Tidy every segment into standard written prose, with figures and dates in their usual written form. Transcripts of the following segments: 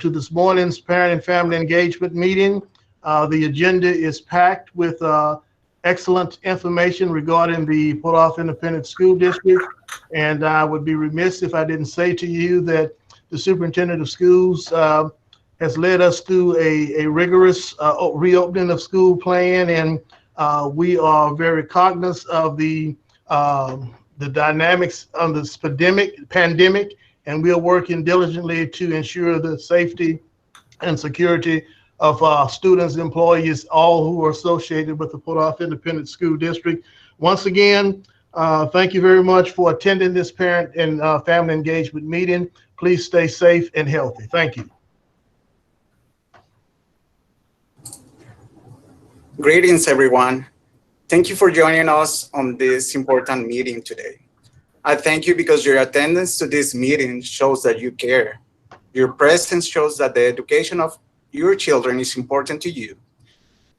to this morning's parent and family engagement meeting. The agenda is packed with excellent information regarding the Port Arthur Independent School District. And I would be remiss if I didn't say to you that the superintendent of schools has led us through a rigorous reopening of school plan. And we are very cognizant of the dynamics of this pandemic, and we are working diligently to ensure the safety and security of students, employees, all who are associated with the Port Arthur Independent School District. Once again, thank you very much for attending this parent and family engagement meeting. Please stay safe and healthy. Thank you. Greetings, everyone. Thank you for joining us on this important meeting today. I thank you because your attendance to this meeting shows that you care. Your presence shows that the education of your children is important to you.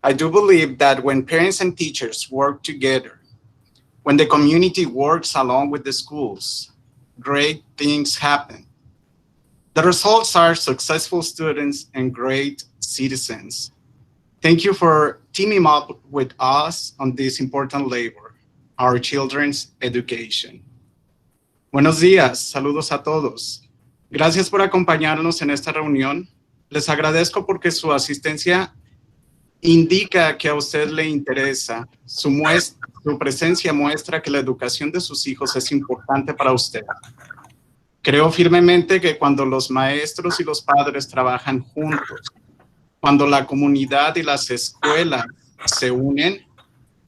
I do believe that when parents and teachers work together, when the community works along with the schools, great things happen. The results are successful students and great citizens. Thank you for teaming up with us on this important labor, our children's education. Buenos días, saludos a todos. Gracias por acompañarnos en esta reunión. Les agradezco porque su asistencia indica que a usted le interesa. Su presencia muestra que la educación de sus hijos es importante para usted. Creo firmemente que cuando los maestros y los padres trabajan juntos, cuando la comunidad y las escuelas se unen,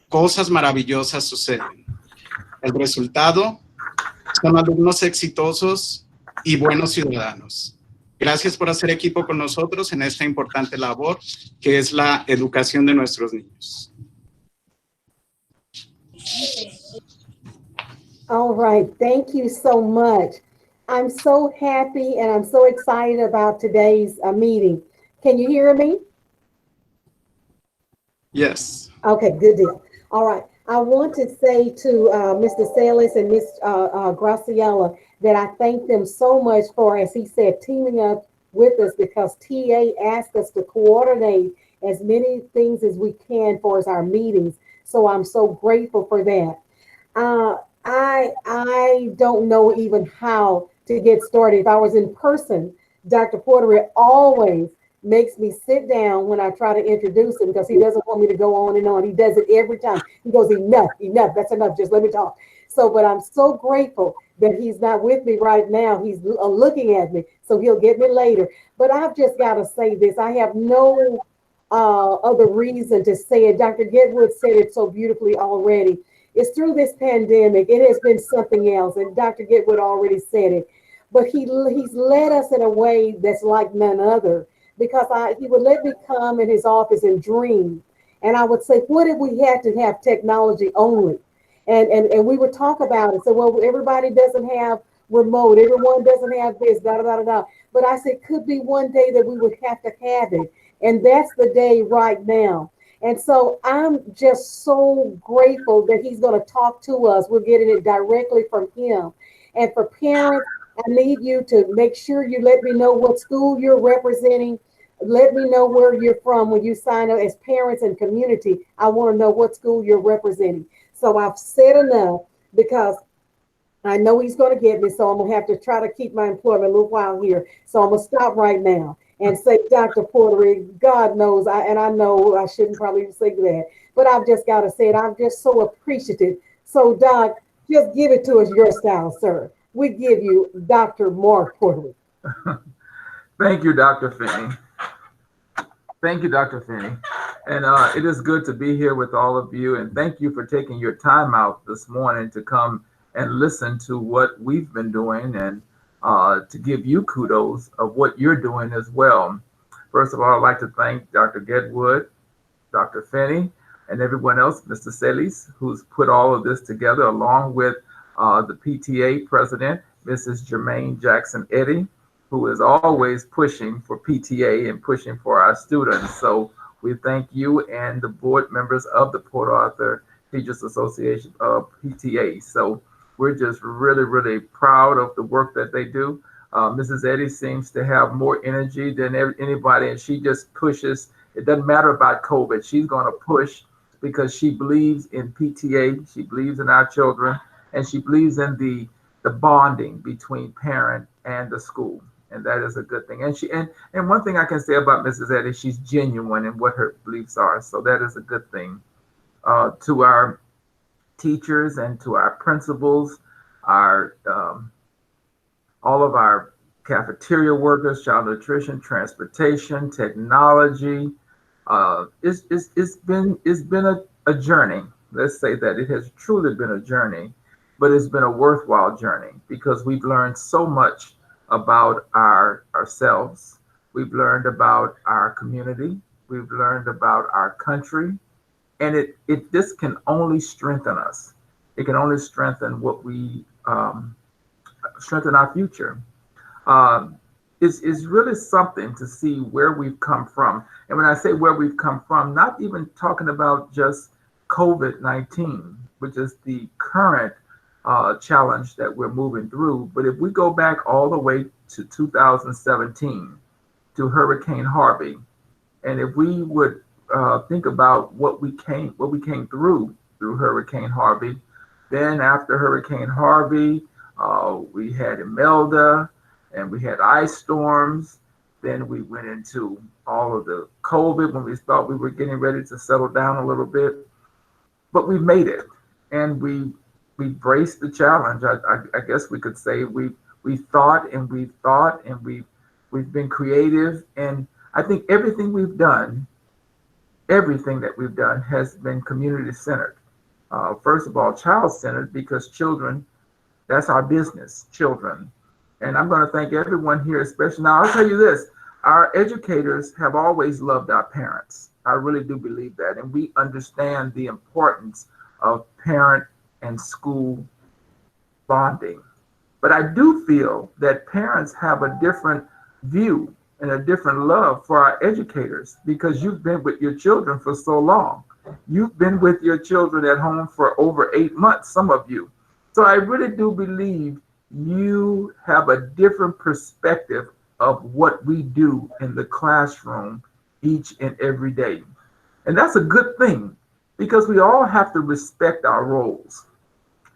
cosas maravillosas suceden. El resultado son alumnos exitosos y buenos ciudadanos. Gracias por hacer equipo con nosotros en esta importante labor que es la educación de nuestros niños. All right, thank you so much. I'm so happy and I'm so excited about today's meeting. Can you hear me? Yes. Okay, good deal. All right. I want to say to Mr. Salas and Ms. Graciela that I thank them so much for, as he said, teaming up with us, because TA asked us to coordinate as many things as we can for our meetings. So I'm so grateful for that. I don't know even how to get started. If I was in person, Dr. Porter always makes me sit down when I try to introduce him, because he doesn't want me to go on and on. He does it every time. He goes, enough, that's enough, just let me talk. So, but I'm so grateful that he's not with me right now. He's looking at me, so he'll get me later. But I've just got to say this. I have no other reason to say it. Dr. Getwood said it so beautifully already. It's through this pandemic, it has been something else, and Dr. Getwood already said it. But he's led us in a way that's like none other, because he would let me come in his office and dream. And I would say, what if we had to have technology only? And we would talk about it. So, well, everybody doesn't have remote. Everyone doesn't have this, da, da, da, da. But I said, could be one day that we would have to have it. And that's the day right now. And so I'm just so grateful that he's going to talk to us. We're getting it directly from him. And for parents, I need you to make sure you let me know what school you're representing. Let me know where you're from when you sign up as parents and community. I want to know what school you're representing. So I've said enough, because I know he's going to get me. So I'm going to have to try to keep my employment a little while here. So I'm going to stop right now and say, Dr. Porter, God knows, I know I shouldn't probably say that, but I've just got to say it. I'm just so appreciative. So Doc, just give it to us your style, sir. We give you Dr. Mark Porter. Thank you, Dr. Finney. Thank you, Dr. Finney. And it is good to be here with all of you. And thank you for taking your time out this morning to come and listen to what we've been doing, and to give you kudos of what you're doing as well. First of all, I'd like to thank Dr. Getwood, Dr. Finney, and everyone else, Mr. Salas, who's put all of this together, along with the PTA president, Mrs. Jermaine Jackson Eddy, who is always pushing for PTA and pushing for our students. So we thank you and the board members of the Port Arthur Teachers Association of PTA. So we're just really, really proud of the work that they do. Mrs. Eddy seems to have more energy than anybody, and she just pushes. It doesn't matter about COVID. She's going to push because she believes in PTA. She believes in our children, and she believes in the bonding between parent and the school, and that is a good thing. And one thing I can say about Mrs. Eddy, she's genuine in what her beliefs are, so that is a good thing. To our teachers and to our principals, our all of our cafeteria workers, child nutrition, transportation, technology. It's been a journey. Let's say that it has truly been a journey, but it's been a worthwhile journey because we've learned so much about ourselves. We've learned about our community. We've learned about our country, and this can only strengthen us. It can only strengthen what we strengthen our future. It's really something to see where we've come from. And when I say where we've come from, not even talking about just COVID-19, which is the current challenge that we're moving through, but if we go back all the way to 2017, to Hurricane Harvey, and if we would think about what we came through Hurricane Harvey, then after Hurricane Harvey, we had Imelda, and we had ice storms. Then we went into all of the COVID when we thought we were getting ready to settle down a little bit. But we made it, and we braced the challenge. I guess we could say we thought and we've been creative, and I think everything that we've done has been community centered. First of all, child centered, because children, that's our business, children. And I'm going to thank everyone here, especially now. I'll tell you this, our educators have always loved our parents. I really do believe that. And we understand the importance of parent and school bonding. But I do feel that parents have a different view and a different love for our educators, because you've been with your children for so long. You've been with your children at home for over 8 months, some of you. So I really do believe you have a different perspective of what we do in the classroom each and every day. And that's a good thing, because we all have to respect our roles.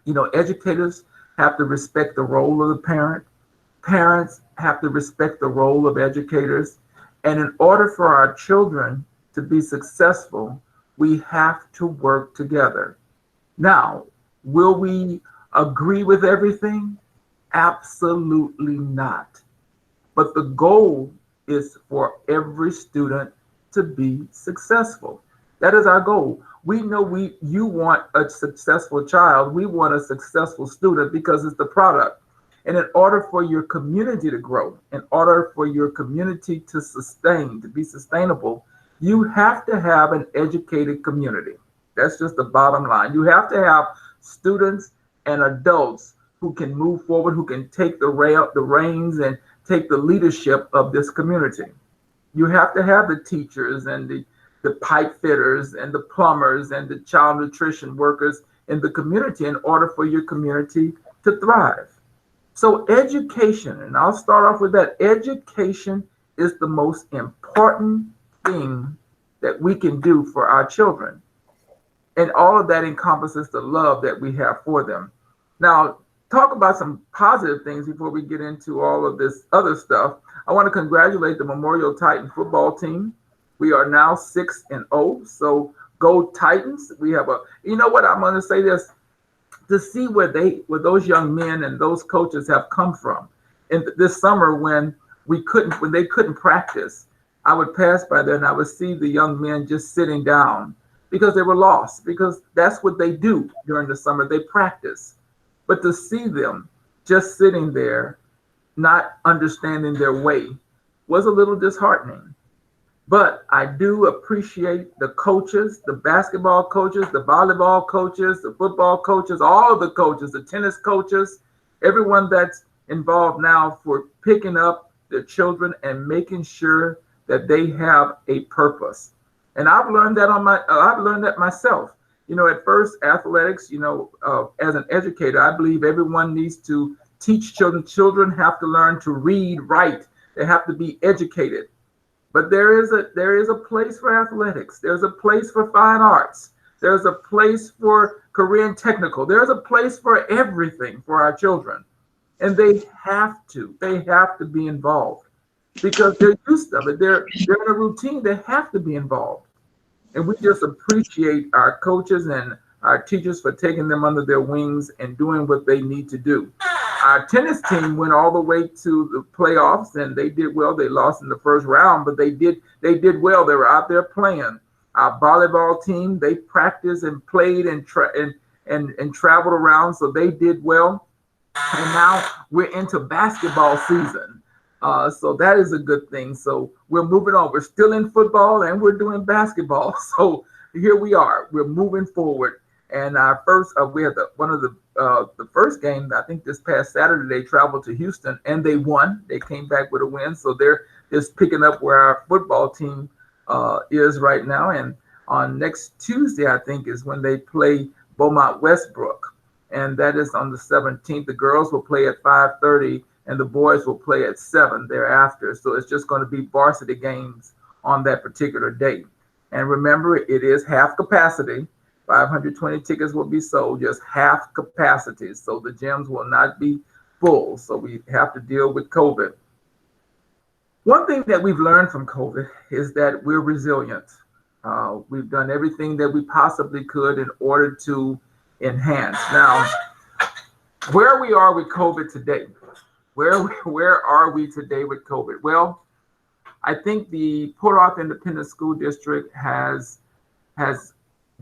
You know, educators have to respect the role of the parent. Parents have to respect the role of educators. And in order for our children to be successful, we have to work together. Now, will we agree with everything? Absolutely not. But the goal is for every student to be successful. That is our goal. We know you want a successful child. We want a successful student, because it's the product. And in order for your community to grow, in order for your community to be sustainable, you have to have an educated community. That's just the bottom line. You have to have students and adults who can move forward, who can take the reins and take the leadership of this community. You have to have the teachers and the pipe fitters and the plumbers and the child nutrition workers in the community in order for your community to thrive. So education, and I'll start off with that. Education is the most important thing that we can do for our children. And all of that encompasses the love that we have for them. Now, talk about some positive things before we get into all of this other stuff. I want to congratulate the Memorial Titan football team. We are now 6-0. So go Titans. We have you know what, I'm going to say this, to see where those young men and those coaches have come from. And this summer when they couldn't practice, I would pass by there and I would see the young men just sitting down because they were lost, because that's what they do during the summer. They practice. But to see them just sitting there, not understanding their way, was a little disheartening. But I do appreciate the coaches, the basketball coaches, the volleyball coaches, the football coaches, all of the coaches, the tennis coaches, everyone that's involved now for picking up their children and making sure that they have a purpose. And I've learned that myself. You know, at first, athletics, as an educator, I believe everyone needs to teach children. Children have to learn to read, write. They have to be educated. But there is a place for athletics. There's a place for fine arts. There's a place for career and technical. There's a place for everything for our children. And they have to be involved because they're used to it. They're in a routine. They have to be involved. And we just appreciate our coaches and our teachers for taking them under their wings and doing what they need to do. Our tennis team went all the way to the playoffs, and they did well. They lost in the first round, but they did well. They were out there playing. Our volleyball team, they practiced and played and traveled around, so they did well. And now we're into basketball season. So that is a good thing. So we're moving on. We're still in football and we're doing basketball. So here we are. We're moving forward. And our first, we had the first game. I think this past Saturday they traveled to Houston and they won. They came back with a win. So they're just picking up where our football team is right now. And on next Tuesday, I think, is when they play Beaumont Westbrook, and that is on the 17th. The girls will play at 5:30. And the boys will play at 7 thereafter. So it's just going to be varsity games on that particular date. And remember, it is half capacity. 520 tickets will be sold, just half capacity. So the gyms will not be full. So we have to deal with COVID. One thing that we've learned from COVID is that we're resilient. We've done everything that we possibly could in order to enhance. Now, where we are with COVID today, where are we today with COVID? Well, I think the Port Arthur Independent School District has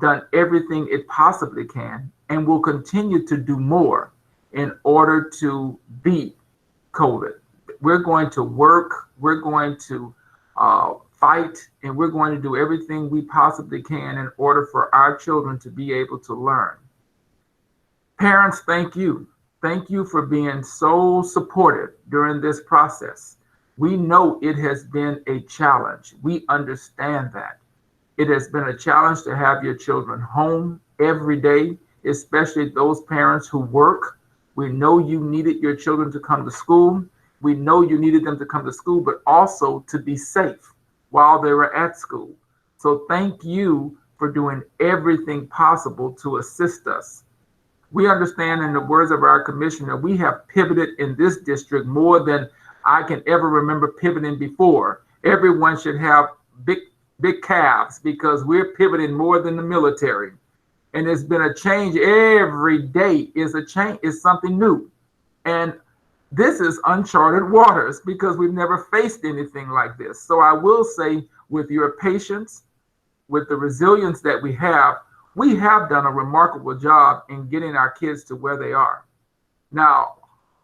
done everything it possibly can and will continue to do more in order to beat COVID. We're going to work, we're going to fight, and we're going to do everything we possibly can in order for our children to be able to learn. Parents, thank you. Thank you for being so supportive during this process. We know it has been a challenge. We understand that. It has been a challenge to have your children home every day, especially those parents who work. We know you needed your children to come to school. We know you needed them to come to school, but also to be safe while they were at school. So thank you for doing everything possible to assist us. We understand, in the words of our commissioner, we have pivoted in this district more than I can ever remember pivoting before. Everyone should have big calves because we're pivoting more than the military. And it's been a change. Every day is a change, is something new. And this is uncharted waters because we've never faced anything like this. So I will say, with your patience, with the resilience that we have done a remarkable job in getting our kids to where they are. Now,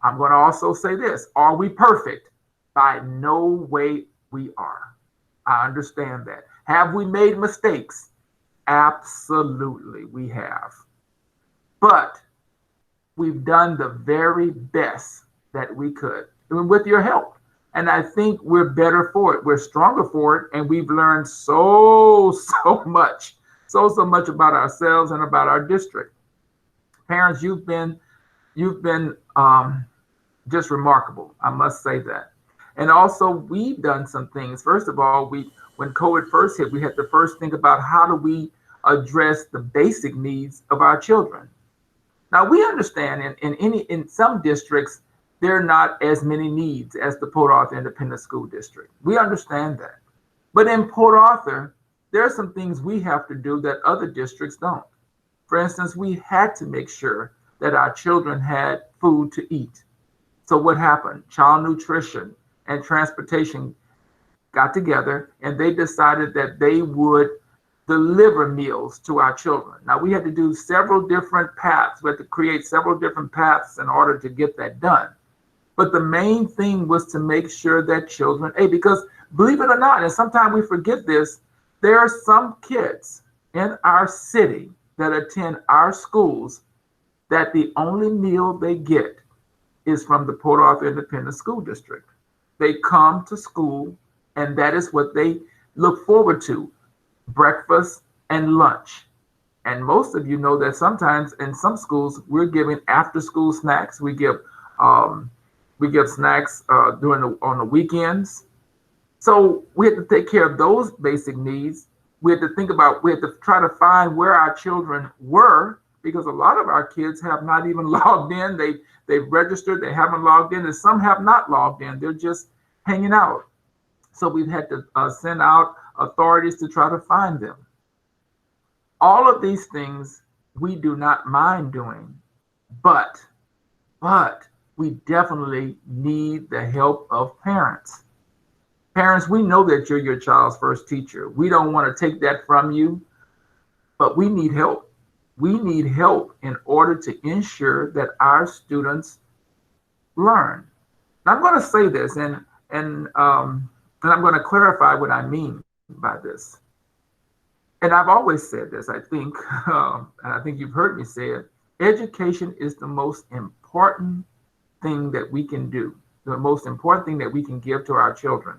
I'm going to also say this. Are we perfect? By no way we are. I understand that. Have we made mistakes? Absolutely, we have. But we've done the very best that we could, with your help. And I think we're better for it. We're stronger for it. And we've learned so much. So much about ourselves and about our district. Parents, you've been just remarkable. I must say that. And also, we've done some things. First of all, when COVID first hit, we had to first think about how do we address the basic needs of our children. Now, we understand in some districts, there are not as many needs as the Port Arthur Independent School District. We understand that. But in Port Arthur, there are some things we have to do that other districts don't. For instance, we had to make sure that our children had food to eat. So what happened? Child nutrition and transportation got together and they decided that they would deliver meals to our children. Now, we had to do several different paths. We had to create several different paths in order to get that done. But the main thing was to make sure that children ate, because believe it or not, and sometimes we forget this, there are some kids in our city that attend our schools that the only meal they get is from the Port Arthur Independent School District. They come to school and that is what they look forward to, breakfast and lunch. And most of you know that sometimes in some schools, we're giving after school snacks. We give We give snacks on the weekends. So we had to take care of those basic needs. We had to try to find where our children were, because a lot of our kids have not even logged in. They've registered, they haven't logged in, and some have not logged in. They're just hanging out. So we've had to send out authorities to try to find them. All of these things we do not mind doing, but we definitely need the help of parents. Parents, we know that you're your child's first teacher. We don't want to take that from you, but we need help. We need help in order to ensure that our students learn. And I'm going to say this, and I'm going to clarify what I mean by this. And I've always said this, I think, and I think you've heard me say it. Education is the most important thing that we can do, the most important thing that we can give to our children.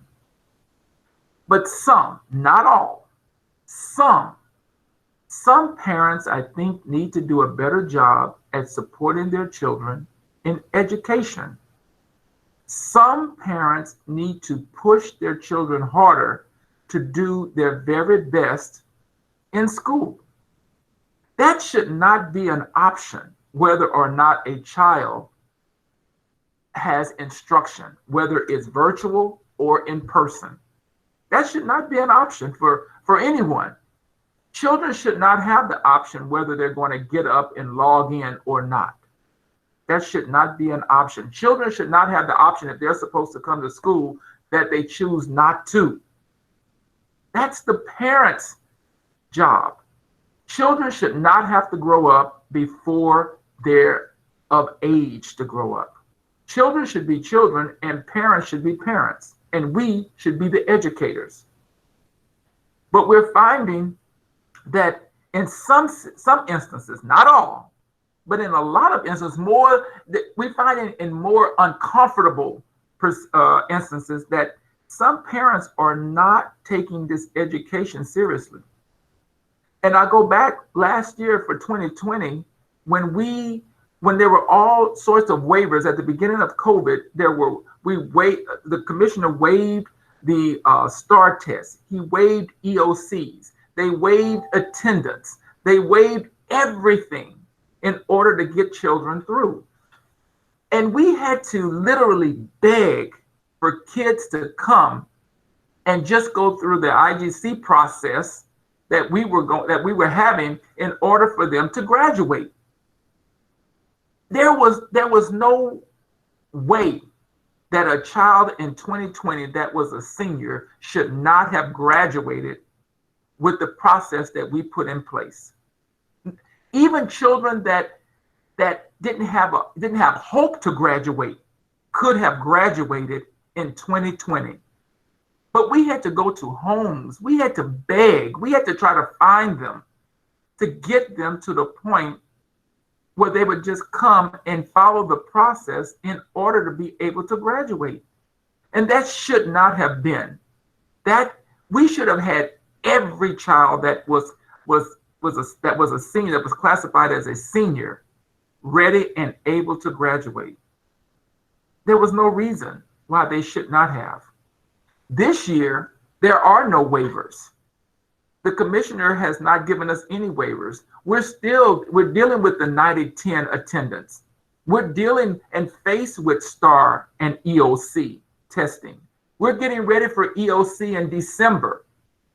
But some, not all, some parents, I think, need to do a better job at supporting their children in education. Some parents need to push their children harder to do their very best in school. That should not be an option, whether or not a child has instruction, whether it's virtual or in person. That should not be an option for anyone. Children should not have the option whether they're going to get up and log in or not. That should not be an option. Children should not have the option, if they're supposed to come to school, that they choose not to. That's the parents' job. Children should not have to grow up before they're of age to grow up. Children should be children, and parents should be parents, and we should be the educators. But we're finding that in some instances, not all, but in a lot of instances, we find in more uncomfortable instances that some parents are not taking this education seriously. And I go back last year for 2020, when there were all sorts of waivers at the beginning of COVID, the commissioner waived the STAR test. He waived EOCs. They waived attendance. They waived everything in order to get children through. And we had to literally beg for kids to come and just go through the IGC process that we were having in order for them to graduate. There was no way that a child in 2020 that was a senior should not have graduated with the process that we put in place. Even children that didn't have hope to graduate could have graduated in 2020. But we had to go to homes. We had to beg. We had to try to find them to get them to the point where they would just come and follow the process in order to be able to graduate. And that should not have been. That we should have had every child that was a senior, that was classified as a senior, ready and able to graduate. There was no reason why they should not have. This year, there are no waivers. The commissioner has not given us any waivers. We're dealing with the 90-10 attendance. We're dealing and faced with STAR and EOC testing. We're getting ready for EOC in December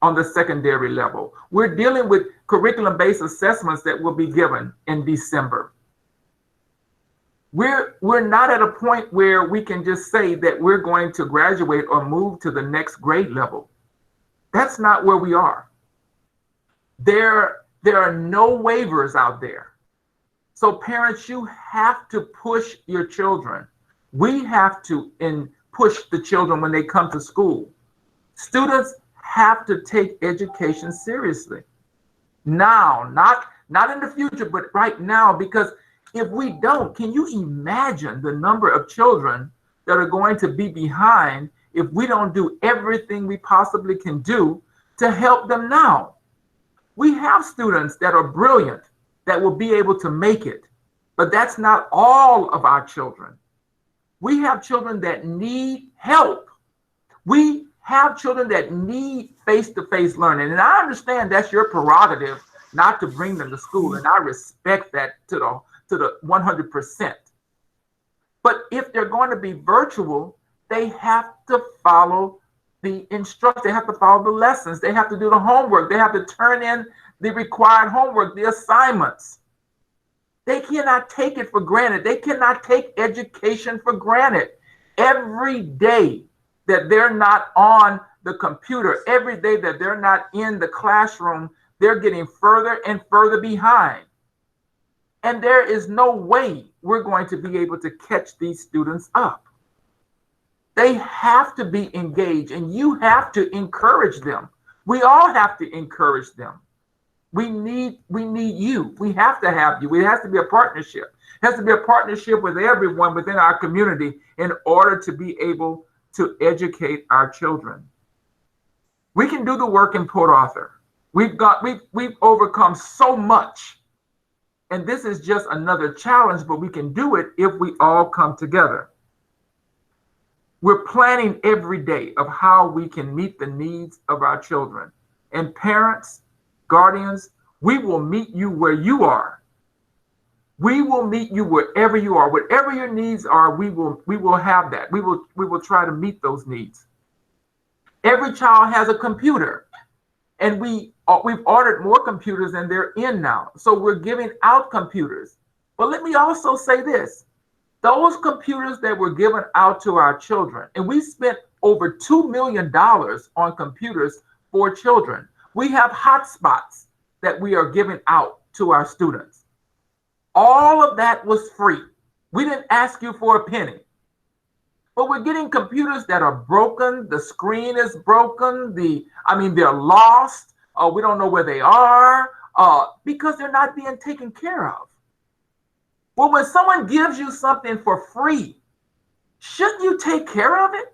on the secondary level. We're dealing with curriculum-based assessments that will be given in December. We're not at a point where we can just say that we're going to graduate or move to the next grade level. That's not where we are. There are no waivers out there. So parents, you have to push your children. We have to push the children when they come to school. Students have to take education seriously. Now, not in the future, but right now, because if we don't, can you imagine the number of children that are going to be behind if we don't do everything we possibly can do to help them now? We have students that are brilliant that will be able to make it, but that's not all of our children. We have children that need help. We have children that need face-to-face learning. And I understand that's your prerogative not to bring them to school. And I respect that to the 100%. But if they're going to be virtual, they have to follow the instructions. They have to follow the lessons. They have to do the homework. They have to turn in the required homework, the assignments. They cannot take it for granted. They cannot take education for granted. Every day that they're not on the computer, every day that they're not in the classroom, they're getting further and further behind. And there is no way we're going to be able to catch these students up. They have to be engaged, and you have to encourage them. We all have to encourage them. We need you. We have to have you. It has to be a partnership. It has to be a partnership with everyone within our community in order to be able to educate our children. We can do the work in Port Arthur. We've overcome so much. And this is just another challenge, but we can do it if we all come together. We're planning every day of how we can meet the needs of our children. And parents, guardians, we will meet you where you are. We will meet you wherever you are. Whatever your needs are, we will have that. We will try to meet those needs. Every child has a computer, and we've ordered more computers than they're in now. So we're giving out computers. But let me also say this. Those computers that were given out to our children, and we spent over $2 million on computers for children. We have hotspots that we are giving out to our students. All of that was free. We didn't ask you for a penny. But we're getting computers that are broken. The screen is broken. They're lost. We don't know where they are because they're not being taken care of. Well, when someone gives you something for free, shouldn't you take care of it?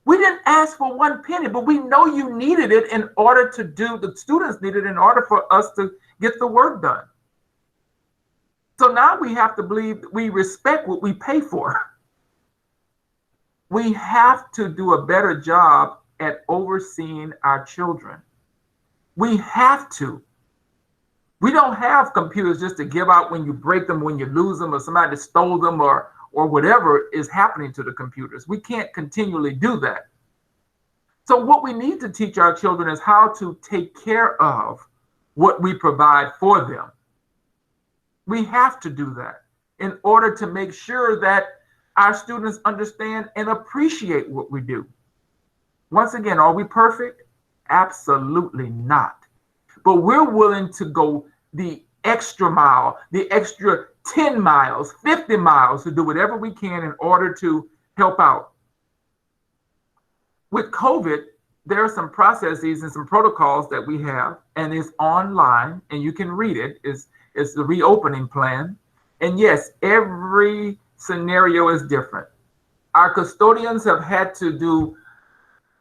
We didn't ask for one penny, but we know you needed it in order to do, the students needed it in order for us to get the work done. So now we have to believe we respect what we pay for. We have to do a better job at overseeing our children. We have to. We don't have computers just to give out when you break them, when you lose them, or somebody stole them, or whatever is happening to the computers. We can't continually do that. So what we need to teach our children is how to take care of what we provide for them. We have to do that in order to make sure that our students understand and appreciate what we do. Once again, are we perfect? Absolutely not. But we're willing to go the extra mile, the extra 10 miles, 50 miles to do whatever we can in order to help out. With COVID, there are some processes and some protocols that we have, and it's online, and you can read it. It's the reopening plan. And yes, every scenario is different. Our custodians have had to do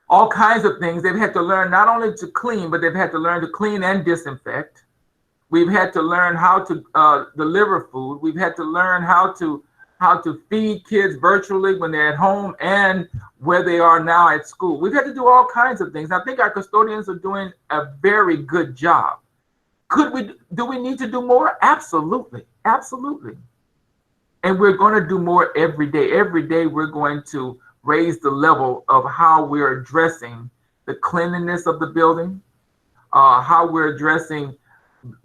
all kinds of things. They've had to learn not only to clean, but they've had to learn to clean and disinfect. We've had to learn how to deliver food. We've had to learn how to feed kids virtually when they're at home and where they are now at school. We've had to do all kinds of things. I think our custodians are doing a very good job. Do we need to do more? Absolutely, absolutely. And we're going to do more every day. Every day we're going to raise the level of how we're addressing the cleanliness of the building, how we're addressing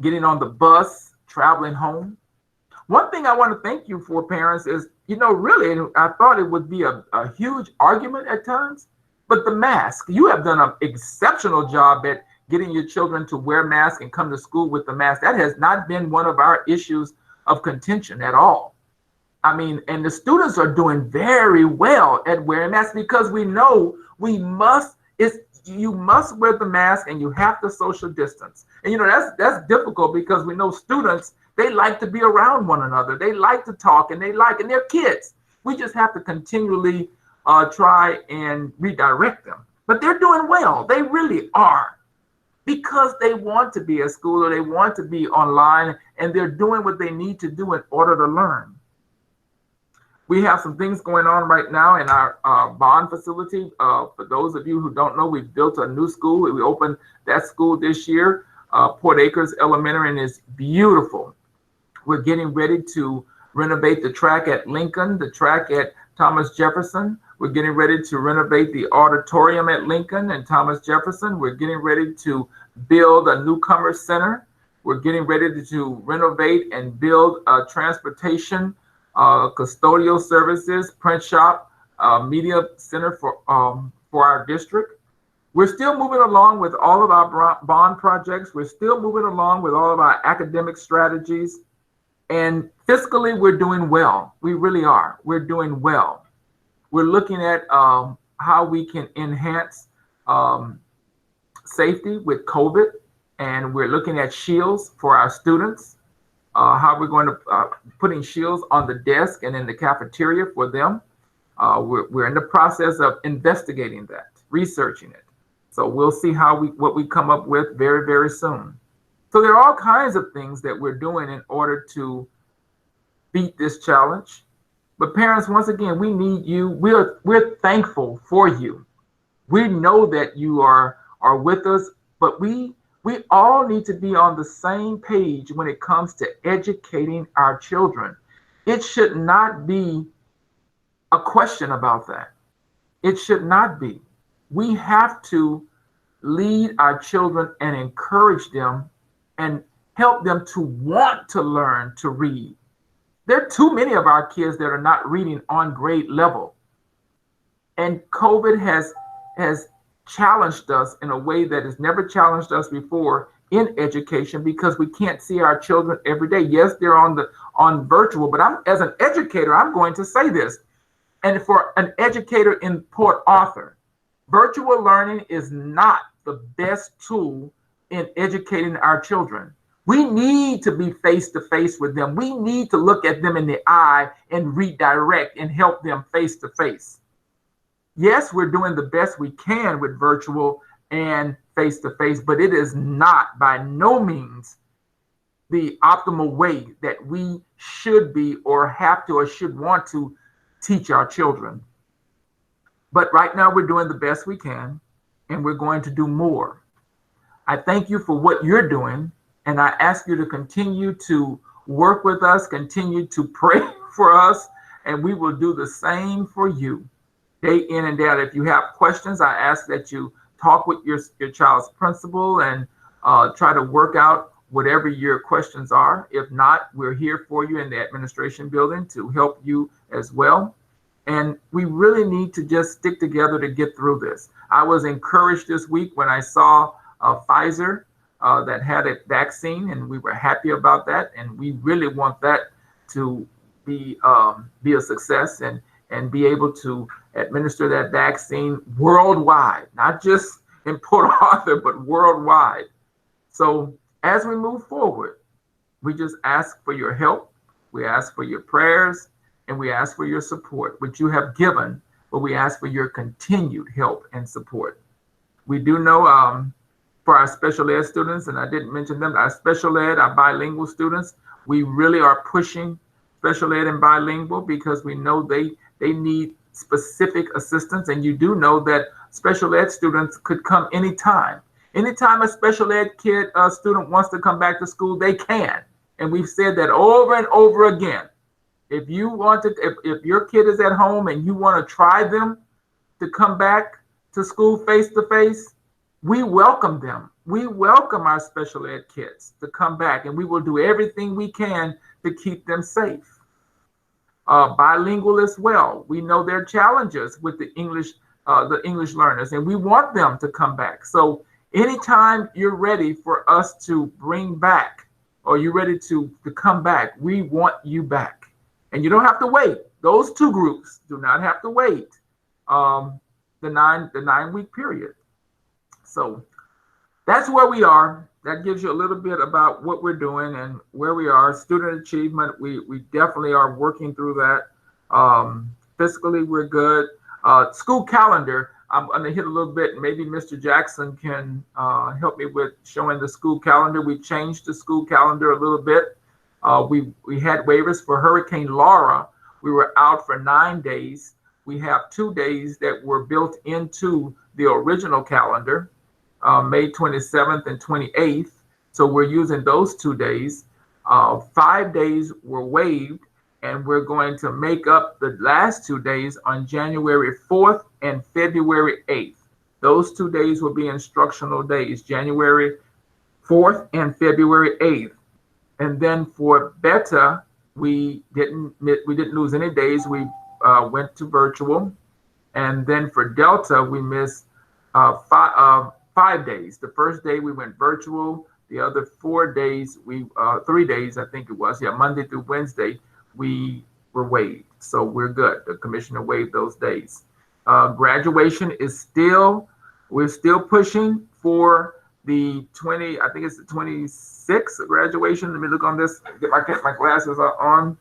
getting on the bus, traveling home. One thing I want to thank you for, parents, is, really, I thought it would be a huge argument at times, but the mask, you have done an exceptional job at getting your children to wear masks and come to school with the mask. That has not been one of our issues of contention at all. And the students are doing very well at wearing masks because we know you must wear the mask and you have to social distance. And that's difficult because we know students, they like to be around one another. They like to talk and they're kids. We just have to continually try and redirect them. But they're doing well. They really are, because they want to be at school or they want to be online, and they're doing what they need to do in order to learn. We have some things going on right now in our bond facility. For those of you who don't know, we've built a new school. We opened that school this year, Port Acres Elementary, and it's beautiful. We're getting ready to renovate the track at Lincoln, the track at Thomas Jefferson. We're getting ready to renovate the auditorium at Lincoln and Thomas Jefferson. We're getting ready to build a newcomer center. We're getting ready to renovate and build a transportation, custodial services, print shop, media center for our district. We're still moving along with all of our bond projects. We're still moving along with all of our academic strategies. And fiscally, we're doing well. We really are. We're doing well. We're looking at how we can enhance safety with COVID, and we're looking at shields for our students, how we're going to putting shields on the desk and in the cafeteria for them. We're in the process of investigating that, researching it. So we'll see what we come up with very, very soon. So there are all kinds of things that we're doing in order to beat this challenge. But parents, once again, we need you. We're thankful for you. We know that you are with us, but we all need to be on the same page when it comes to educating our children. It should not be a question about that. It should not be. We have to lead our children and encourage them and help them to want to learn to read. There are too many of our kids that are not reading on grade level. And COVID has challenged us in a way that has never challenged us before in education, because we can't see our children every day. Yes, they're on virtual, but as an educator, I'm going to say this. And for an educator in Port Arthur, virtual learning is not the best tool in educating our children. We need to be face to face with them. We need to look at them in the eye and redirect and help them face to face. Yes, we're doing the best we can with virtual and face to face, but it is not by no means the optimal way that we should be or have to or should want to teach our children. But right now we're doing the best we can, and we're going to do more. I thank you for what you're doing. And I ask you to continue to work with us, continue to pray for us, and we will do the same for you day in and day out. If you have questions, I ask that you talk with your child's principal and try to work out whatever your questions are. If not, we're here for you in the administration building to help you as well. And we really need to just stick together to get through this. I was encouraged this week when I saw Pfizer that had a vaccine, and we were happy about that. And we really want that to be a success and be able to administer that vaccine worldwide, not just in Port Arthur, but worldwide. So as we move forward, we just ask for your help. We ask for your prayers, and we ask for your support, which you have given, but we ask for your continued help and support. We do know for our special ed students, and I didn't mention them, our special ed, our bilingual students, we really are pushing special ed and bilingual because we know they need specific assistance. And you do know that special ed students could come anytime. Anytime a special ed student wants to come back to school, they can. And we've said that over and over again. If you want to, if your kid is at home and you want to try them to come back to school face to face, we welcome them. We welcome our special ed kids to come back, and we will do everything we can to keep them safe. Bilingual as well. We know there are challenges with the English learners, and we want them to come back. So anytime you're ready for us to bring back, or you're ready to come back, we want you back. And you don't have to wait. Those two groups do not have to wait the 9-week period. So that's where we are. That gives you a little bit about what we're doing and where we are. Student achievement, we definitely are working through that. Fiscally, we're good. School calendar, I'm going to hit a little bit. Maybe Mr. Jackson can help me with showing the school calendar. We changed the school calendar a little bit. We had waivers for Hurricane Laura, We were out for 9 days. We have 2 days that were built into the original calendar, May 27th and 28th. So we're using those 2 days. 5 days were waived, and we're going to make up the last 2 days on January 4th and February 8th. Those 2 days will be instructional days, January 4th and February 8th. And then for Beta, we didn't lose any days. We went to virtual. And then for Delta, we missed 5 days. The first day we went virtual. The other 4 days, 3 days, I think it was, Monday through Wednesday, we were waived. So we're good. The commissioner waived those days. Graduation is we're still pushing for the 20, I think it's the 26th graduation. Let me look on this, get my glasses on.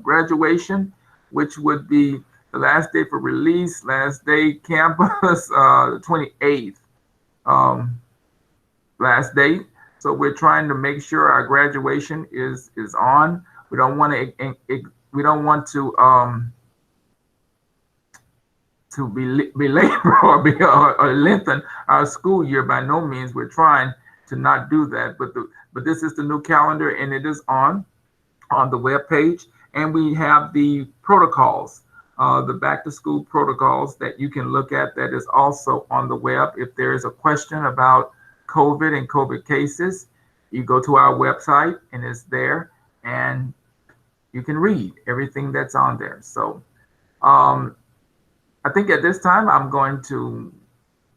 Graduation, which would be the last day for release, last day campus, the 28th, last date. So we're trying to make sure our graduation is on. We don't want to belabor or lengthen our school year. By no means. We're trying to not do that. But this is the new calendar, and it is on the web page. And we have the protocols, the back to school protocols that you can look at. That is also on the web. If there is a question about COVID and COVID cases, you go to our website and it's there, and you can read everything that's on there. So I think at this time, I'm going to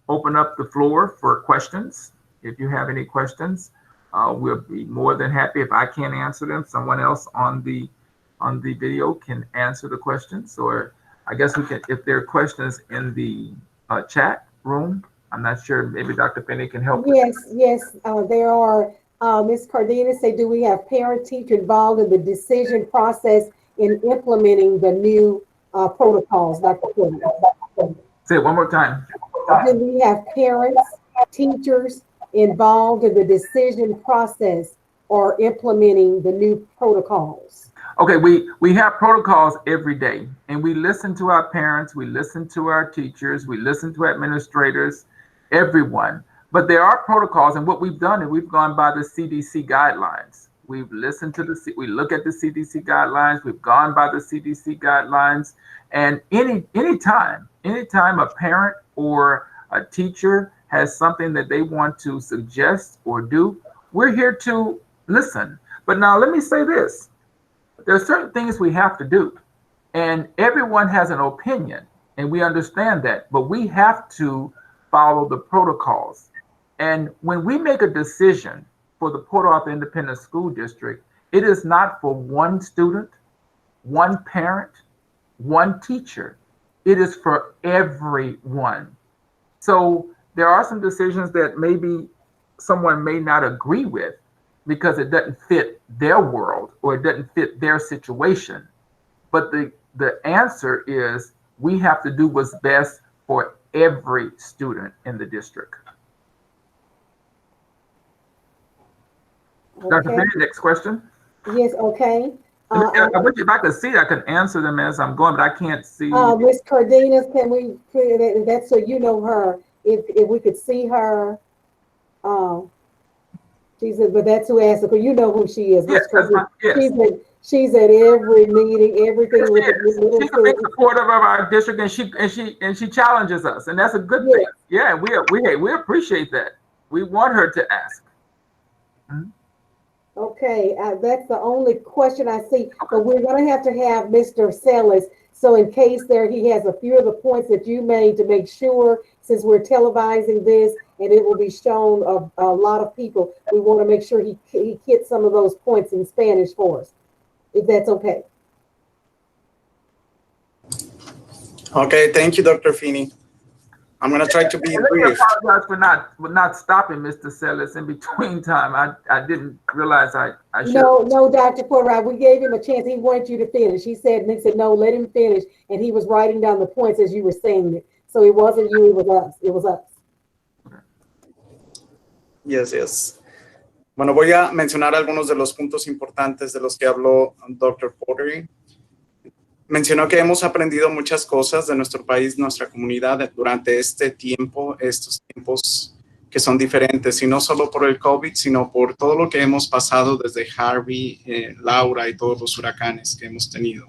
open up the floor for questions. If you have any questions, we'll be more than happy. If I can't answer them, someone else on the video can answer the questions. Or I guess we can, if there are questions in the chat room, I'm not sure, maybe Dr. Finney can help. Yes, there are. Ms. Cardenas say, do we have parent teacher involved in the decision process in implementing the new protocols, Dr. Finney? Say it one more time. Do we have parents, teachers involved in the decision process or implementing the new protocols? Okay, we have protocols every day, and we listen to our parents, we listen to our teachers, we listen to administrators, everyone. But there are protocols, and what we've done is we've gone by the CDC guidelines. We've listened to we look at the CDC guidelines, we've gone by the CDC guidelines, and anytime a parent or a teacher has something that they want to suggest or do, we're here to listen. But now let me say this. There are certain things we have to do, and everyone has an opinion, and we understand that, but we have to follow the protocols. And when we make a decision for the Port Arthur Independent School District, it is not for one student, one parent, one teacher. It is for everyone. So there are some decisions that maybe someone may not agree with because it doesn't fit their world or it doesn't fit their situation. But the answer is we have to do what's best for every student in the district. Okay. Dr. Finney, next question. Yes, okay. I wish if I could see, I could answer them as I'm going, but I can't see. Ms. Cardenas, can we put that so you know her? If we could see her, she said, but that's who asked her. You know who she is. Yes, yes. She's at every meeting, everything. She's a big supporter of our district, and she challenges us, and that's a good thing. Yeah, we appreciate that. We want her to ask. Mm-hmm. Okay, that's the only question I see, but we're going to have Mr. Sellis. So in case he has a few of the points that you made to make sure, since we're televising this and it will be shown a lot of people, we want to make sure he hits some of those points in Spanish for us, if that's okay. Okay, thank you, Dr. Finney. I'm going to try to be brief. I apologize for not stopping Mr. Sellis in between time. I didn't realize I should. No, Dr. Porter, we gave him a chance. He wanted you to finish. He said, no, let him finish. And he was writing down the points as you were saying it. So it wasn't you, it was us. It was us. Yes. Bueno, voy a mencionar algunos de los puntos importantes de los que habló Dr. Porter. Mencionó que hemos aprendido muchas cosas de nuestro país, nuestra comunidad durante este tiempo, estos tiempos que son diferentes, y no solo por el COVID, sino por todo lo que hemos pasado desde Harvey, Laura y todos los huracanes que hemos tenido.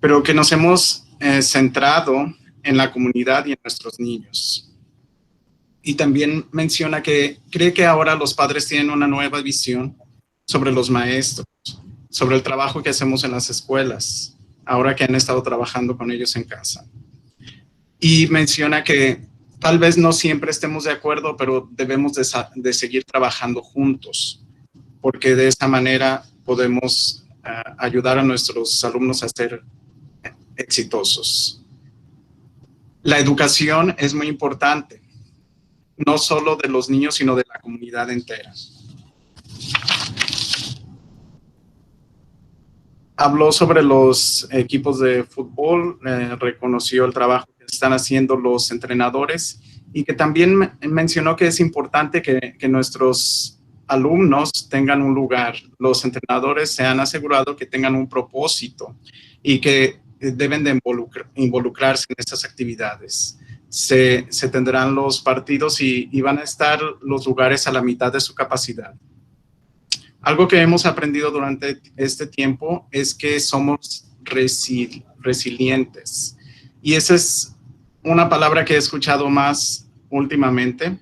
Pero que nos hemos centrado en la comunidad y en nuestros niños. Y también menciona que cree que ahora los padres tienen una nueva visión sobre los maestros, sobre el trabajo que hacemos en las escuelas, ahora que han estado trabajando con ellos en casa. Y menciona que tal vez no siempre estemos de acuerdo, pero debemos de seguir trabajando juntos, porque de esa manera podemos ayudar a nuestros alumnos a ser exitosos. La educación es muy importante, no solo de los niños, sino de la comunidad entera. Habló sobre los equipos de fútbol, reconoció el trabajo que están haciendo los entrenadores y que también mencionó que es importante que nuestros alumnos tengan un lugar. Los entrenadores se han asegurado que tengan un propósito y que deben de involucrarse en estas actividades. Se tendrán los partidos y van a estar los lugares a la mitad de su capacidad. Algo que hemos aprendido durante este tiempo es que somos resilientes. Y esa es una palabra que he escuchado más últimamente.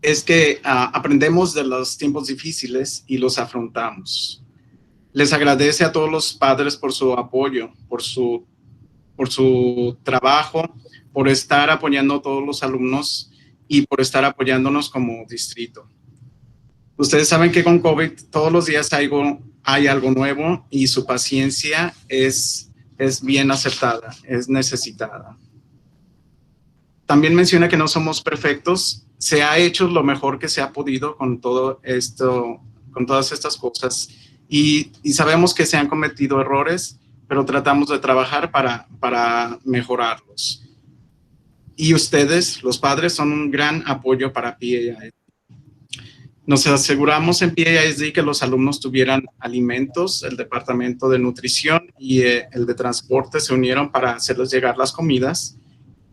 Es que aprendemos de los tiempos difíciles y los afrontamos. Les agradece a todos los padres por su apoyo, por su trabajo, por estar apoyando a todos los alumnos y por estar apoyándonos como distrito. Ustedes saben que con COVID todos los días hay algo nuevo y su paciencia es bien aceptada, es necesitada. También menciona que no somos perfectos. Se ha hecho lo mejor que se ha podido con todo esto, con todas estas cosas. Y sabemos que se han cometido errores, pero tratamos de trabajar para mejorarlos. Y ustedes, los padres, son un gran apoyo para PAISD. Nos aseguramos en PAISD que los alumnos tuvieran alimentos. El departamento de nutrición y el de transporte se unieron para hacerles llegar las comidas.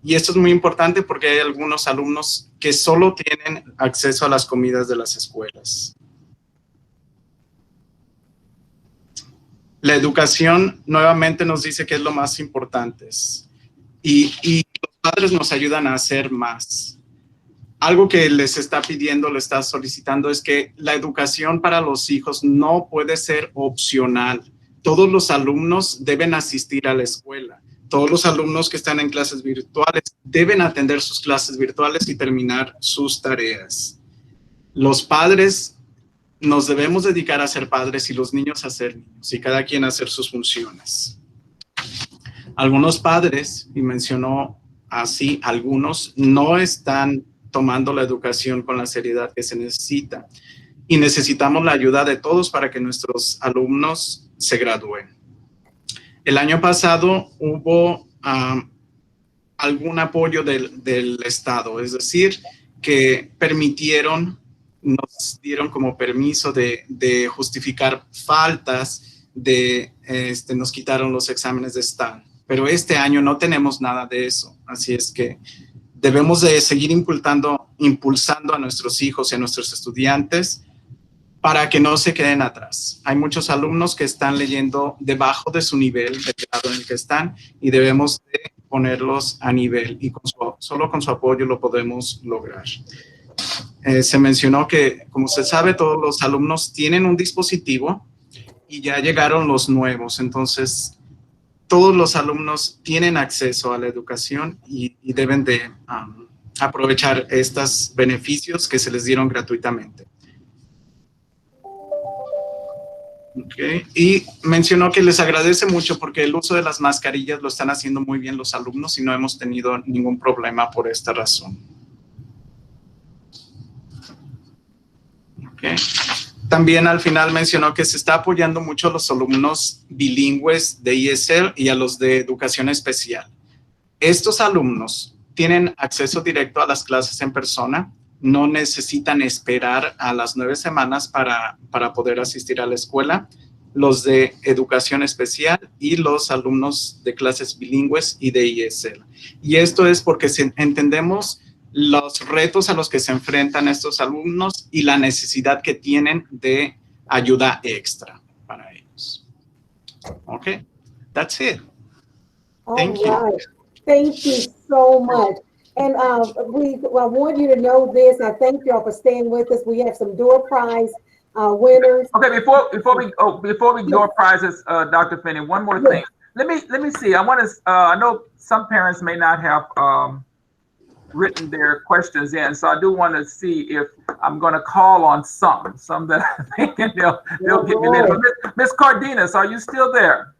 Y esto es muy importante porque hay algunos alumnos que solo tienen acceso a las comidas de las escuelas. La educación nuevamente nos dice que es lo más importante. Y los padres nos ayudan a hacer más. Algo que les está pidiendo, le está solicitando es que la educación para los hijos no puede ser opcional. Todos los alumnos deben asistir a la escuela. Todos los alumnos que están en clases virtuales deben atender sus clases virtuales y terminar sus tareas. Los padres nos debemos dedicar a ser padres y los niños a ser niños y cada quien a hacer sus funciones. Algunos padres, y mencionó así, algunos no están tomando la educación con la seriedad que se necesita y necesitamos la ayuda de todos para que nuestros alumnos se gradúen. El año pasado hubo algún apoyo del Estado, es decir, que nos dieron como permiso de justificar faltas, nos quitaron los exámenes de Estado. Pero este año no tenemos nada de eso, así es que debemos de seguir impulsando a nuestros hijos y a nuestros estudiantes para que no se queden atrás. Hay muchos alumnos que están leyendo debajo de su nivel, del grado en el que están, y debemos de ponerlos a nivel y solo con su apoyo lo podemos lograr. Se mencionó que, como se sabe, todos los alumnos tienen un dispositivo y ya llegaron los nuevos, entonces todos los alumnos tienen acceso a la educación y deben de aprovechar estos beneficios que se les dieron gratuitamente. Okay. Y mencionó que les agradece mucho porque el uso de las mascarillas lo están haciendo muy bien los alumnos y no hemos tenido ningún problema por esta razón. Okay. También al final mencionó que se está apoyando mucho a los alumnos bilingües de ESL y a los de educación especial. Estos alumnos tienen acceso directo a las clases en persona, no necesitan esperar a las 9 semanas para poder asistir a la escuela. los de educación especial y los alumnos de clases bilingües y de ESL. Y esto es porque entendemos los retos a los que se enfrentan estos alumnos y la necesidad que tienen de ayuda extra para ellos. Okay, that's it. Thank you. All right. Thank you so much. And I want you to know this. I thank y'all for staying with us. We have some door prize winners. Okay, before we door prizes, Dr. Finney, one more thing. Let me see. I want to. I know some parents may not have written their questions in, so I do want to see if I'm going to call on some that I think they'll get me later. Miss Cardenas, are you still there?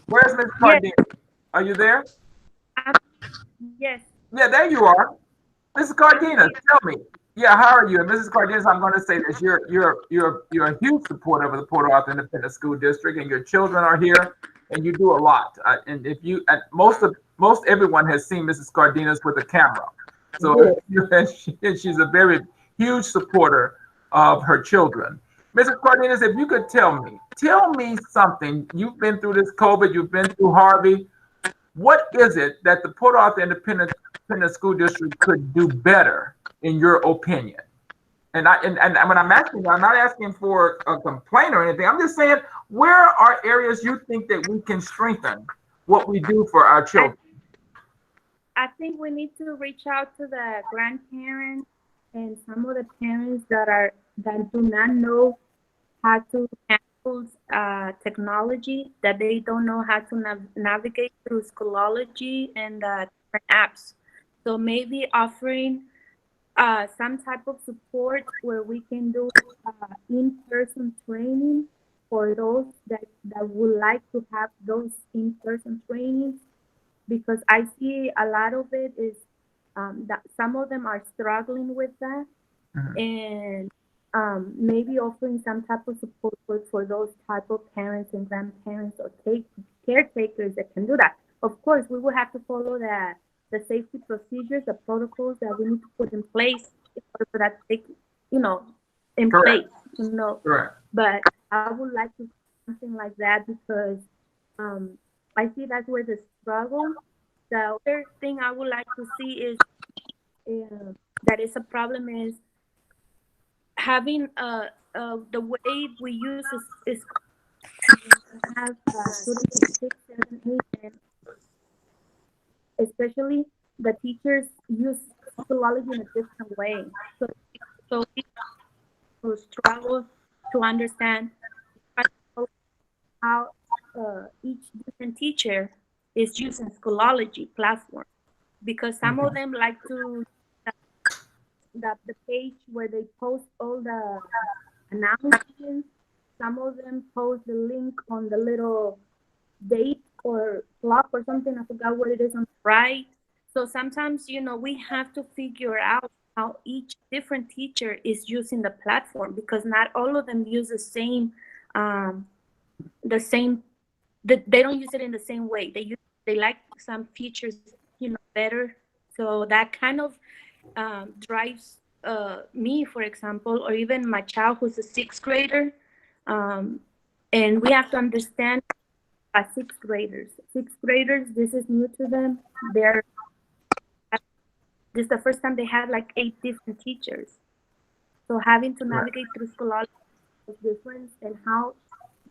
Where's Miss Cardenas? Yes. Are you there? Yes. Yeah, there you are. Mrs. Cardenas, tell me. Yeah, how are you? And Mrs. Cardenas, I'm going to say this: you're a huge supporter of the Port Arthur Independent School District, and your children are here, and you do a lot. And if you, most everyone has seen Mrs. Cardenas with a camera, so she's a very huge supporter of her children. Mrs. Cardenas, if you could tell me something. You've been through this COVID. You've been through Harvey. What is it that the Port Arthur Independent School District could do better, in your opinion? And when I'm asking, I'm not asking for a complaint or anything. I'm just saying, where are areas you think that we can strengthen what we do for our children? I think we need to reach out to the grandparents and some of the parents that do not know how to handle technology, that they don't know how to navigate through Schoology and different apps. So maybe offering some type of support where we can do in-person training for those that would like to have those in-person trainings, because I see a lot of it is that some of them are struggling with that. And maybe offering some type of support for those type of parents and grandparents or caretakers that can do that. Of course, we will have to follow the safety procedures, the protocols that we need to put in place in order for that to take, in Correct. place, Correct. But I would like to do something like that because I see that's where the struggle. The other thing I would like to see is that is a problem is having the way we use is have students 6, 7, 8, and especially the teachers use Schoology in a different way. So people struggle to understand how each different teacher is using Schoology platform, because some of them like to the page where they post all the announcements. Some of them post the link on the little date or clock or something. I forgot what it is on the right. So sometimes, we have to figure out how each different teacher is using the platform, because not all of them use the same, they don't use it in the same way. They like some features, better. So that kind of drives me, for example, or even my child who's a 6th grader. And we have to understand 6th graders, this is new to them. This is the first time they have like 8 different teachers. So having to navigate through Schoology is different, and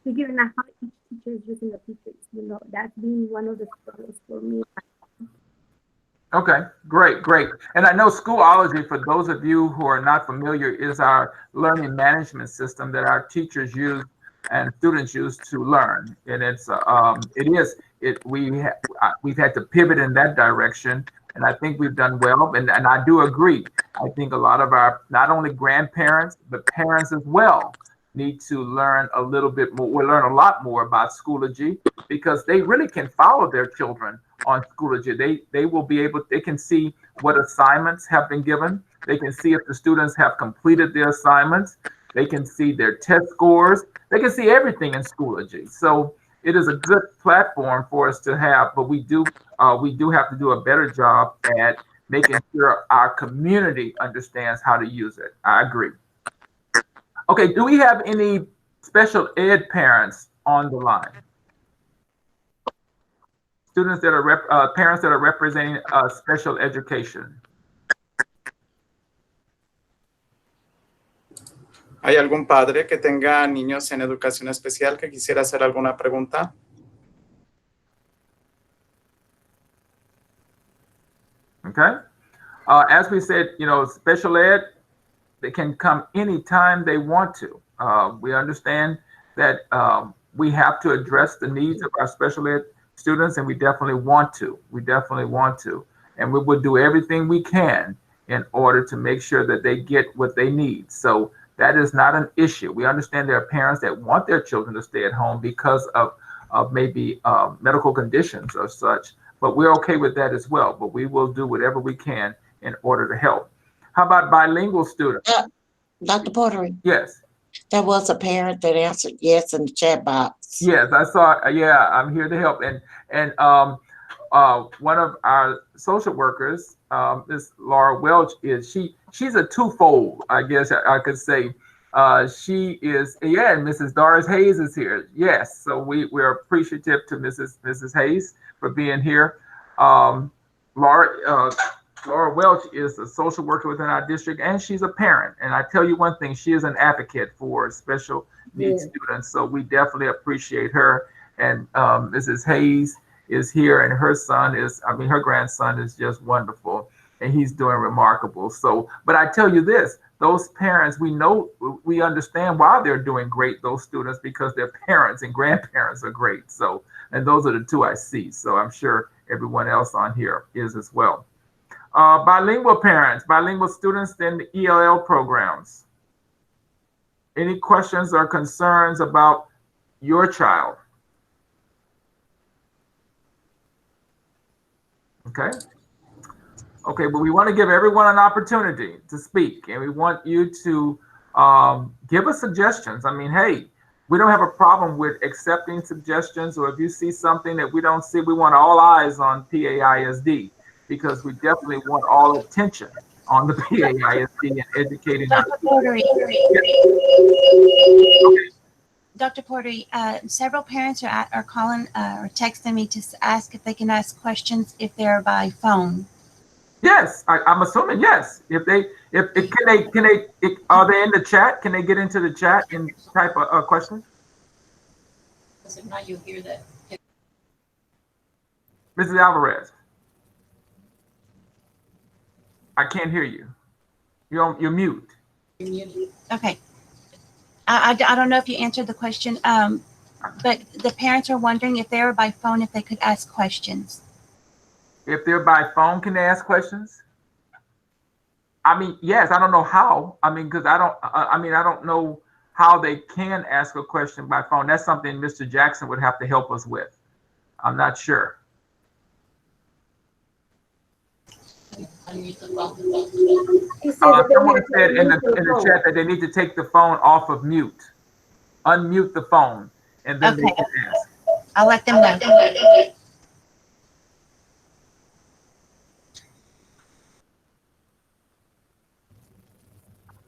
figuring out how each teacher is using the features, that's been one of the struggles for me. Okay, great. And I know Schoology, for those of you who are not familiar, is our learning management system that our teachers use and students use to learn. And we've had to pivot in that direction, and I think we've done well. And I do agree. I think a lot of our, not only grandparents, but parents as well, need to learn a little bit more. We'll learn a lot more about Schoology, because they really can follow their children on Schoology. They can see what assignments have been given. They can see if the students have completed their assignments. They can see their test scores. They can see everything in Schoology. So it is a good platform for us to have, but we do have to do a better job at making sure our community understands how to use it. I agree. Okay, do we have any special ed parents on the line? Students that are parents that are representing special education. ¿Hay algún padre que tenga niños en educación especial que quisiera hacer alguna pregunta? Okay. As we said, special ed, they can come anytime they want to. We understand that we have to address the needs of our special ed students, and we definitely want to. And we will do everything we can in order to make sure that they get what they need. So that is not an issue. We understand there are parents that want their children to stay at home because of maybe medical conditions or such, but we're okay with that as well. But we will do whatever we can in order to help. How about bilingual students? Dr. Porter, Yes. there was a parent that answered yes in the chat box. Yes, I saw. Yeah, I'm here to help. And one of our social workers, Miss Laura Welch, she's a twofold, I guess I could say. She is, yeah, and Mrs. Doris Hayes is here. Yes, so we're appreciative to Mrs. Hayes for being here. Laura Welch is a social worker within our district, and she's a parent. And I tell you one thing, she is an advocate for special needs students. So we definitely appreciate her. And Mrs. Hayes is here, and her grandson is just wonderful, and he's doing remarkable. So, but I tell you this, those parents, we understand why they're doing great, those students, because their parents and grandparents are great. So, and those are the two I see. So I'm sure everyone else on here is as well. Bilingual parents, bilingual students in the ELL programs. Any questions or concerns about your child? Okay, but we want to give everyone an opportunity to speak, and we want you to give us suggestions. I mean, hey, we don't have a problem with accepting suggestions, or if you see something that we don't see, we want all eyes on PAISD, because we definitely want all attention on the PAISD and educating. Dr. Porter, Dr. Porter, several parents are calling or texting me to ask if they can ask questions if they're by phone. Yes, I'm assuming yes. If are they in the chat? Can they get into the chat and type a question? If not, you'll hear that. Mrs. Alvarez, I can't hear you. You're mute. Okay. I don't know if you answered the question, but the parents are wondering if they were by phone, if they could ask questions. If they're by phone, can they ask questions? I mean, yes. I don't know how. I mean, because I don't know how they can ask a question by phone. That's something Mr. Jackson would have to help us with. I'm not sure. Someone said in the chat that they need to take the phone off of mute, unmute the phone, and then they can ask. I'll let them know.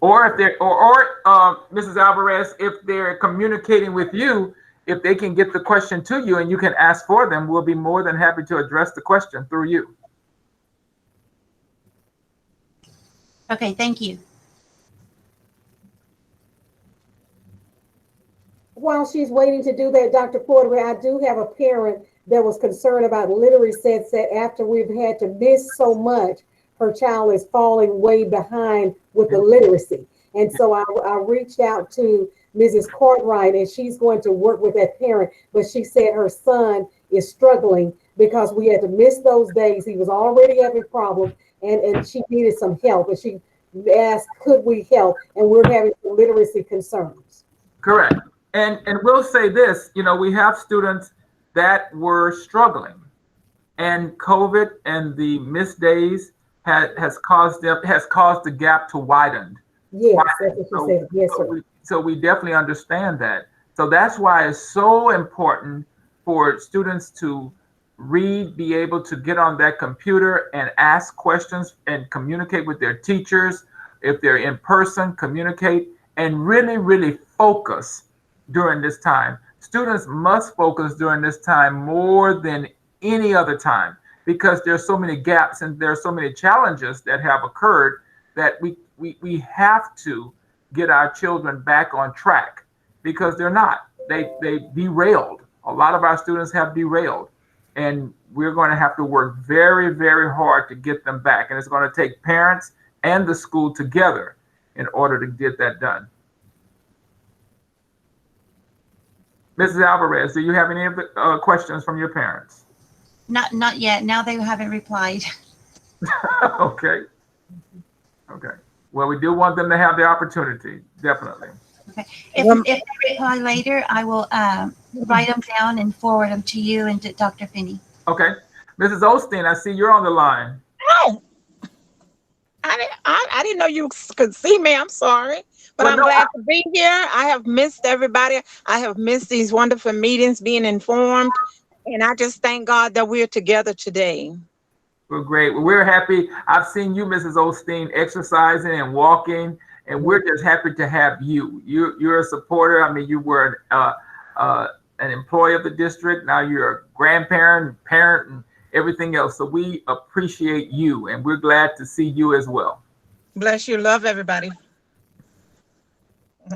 Or if they're, Mrs. Alvarez, if they're communicating with you, if they can get the question to you and you can ask for them, we'll be more than happy to address the question through you. Okay, thank you. While she's waiting to do that, Dr. Porter, I do have a parent that was concerned about literacy, said after we've had to miss so much, her child is falling way behind with the literacy. And so I reached out to Mrs. Cartwright, and she's going to work with that parent, but she said her son is struggling because we had to miss those days. He was already having problems, and she needed some help, and she asked, could we help? And we're having some literacy concerns. Correct. And we'll say this, we have students that were struggling, and COVID and the missed days has caused the gap to widen. Yes, that's what she said. Yes, sir. So we definitely understand that. So that's why it's so important for students to read, be able to get on that computer and ask questions and communicate with their teachers. If they're in person, communicate and really, really focus during this time. Students must focus during this time more than any other time because there's so many gaps and there's so many challenges that have occurred that we have to get our children back on track because they're not. They derailed. A lot of our students have derailed. And we're going to have to work very, very hard to get them back. And it's going to take parents and the school together in order to get that done. Mrs. Alvarez, do you have any questions from your parents? Not yet. Now they haven't replied. Okay. Okay. Well, we do want them to have the opportunity, definitely. Okay. If they reply later, I will write them down and forward them to you and to Dr. Finney. Okay. Mrs. Osteen, I see you're on the line. Oh, I didn't know you could see me. I'm sorry. But Well, I'm no, glad to be here. I have missed everybody. I have missed these wonderful meetings, being informed. And I just thank God that we're together today. Well, great. Well, we're happy. I've seen you, Mrs. Osteen, exercising and walking, and we're just happy to have you. You're a supporter. I mean, you were an employee of the district. Now you're a grandparent, parent, and everything else. So we appreciate you, and we're glad to see you as well. Bless you. Love everybody.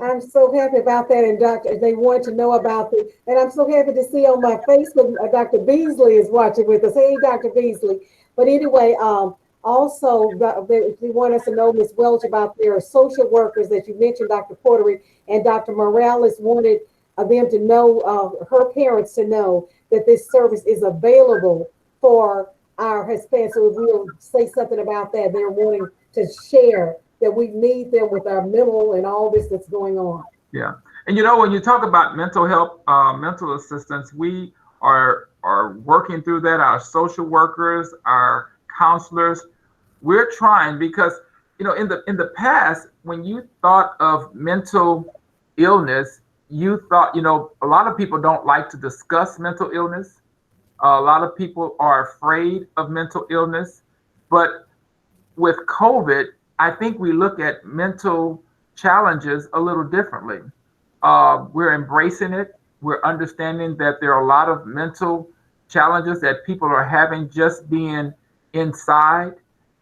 I'm so happy about that, and they want to know about it. And I'm so happy to see on my Facebook, Dr. Beasley is watching with us. Hey, Dr. Beasley. But anyway, also, they want us to know, Ms. Welch, about their social workers that you mentioned, Dr. Portery, and Dr. Morales wanted them to know, her parents to know that this service is available for our Hispanics. So we'll say something about that. They're wanting to share that we need them with our mental and all this that's going on. Yeah. And you know, when you talk about mental health, mental assistance, we are working through that. Our social workers, our counselors, we're trying because, you know, in the past, when you thought of mental illness, you thought, you know, a lot of people don't like to discuss mental illness. A lot of people are afraid of mental illness. But with COVID, I think we look at mental challenges a little differently. We're embracing it. We're understanding that there are a lot of mental challenges that people are having just being inside,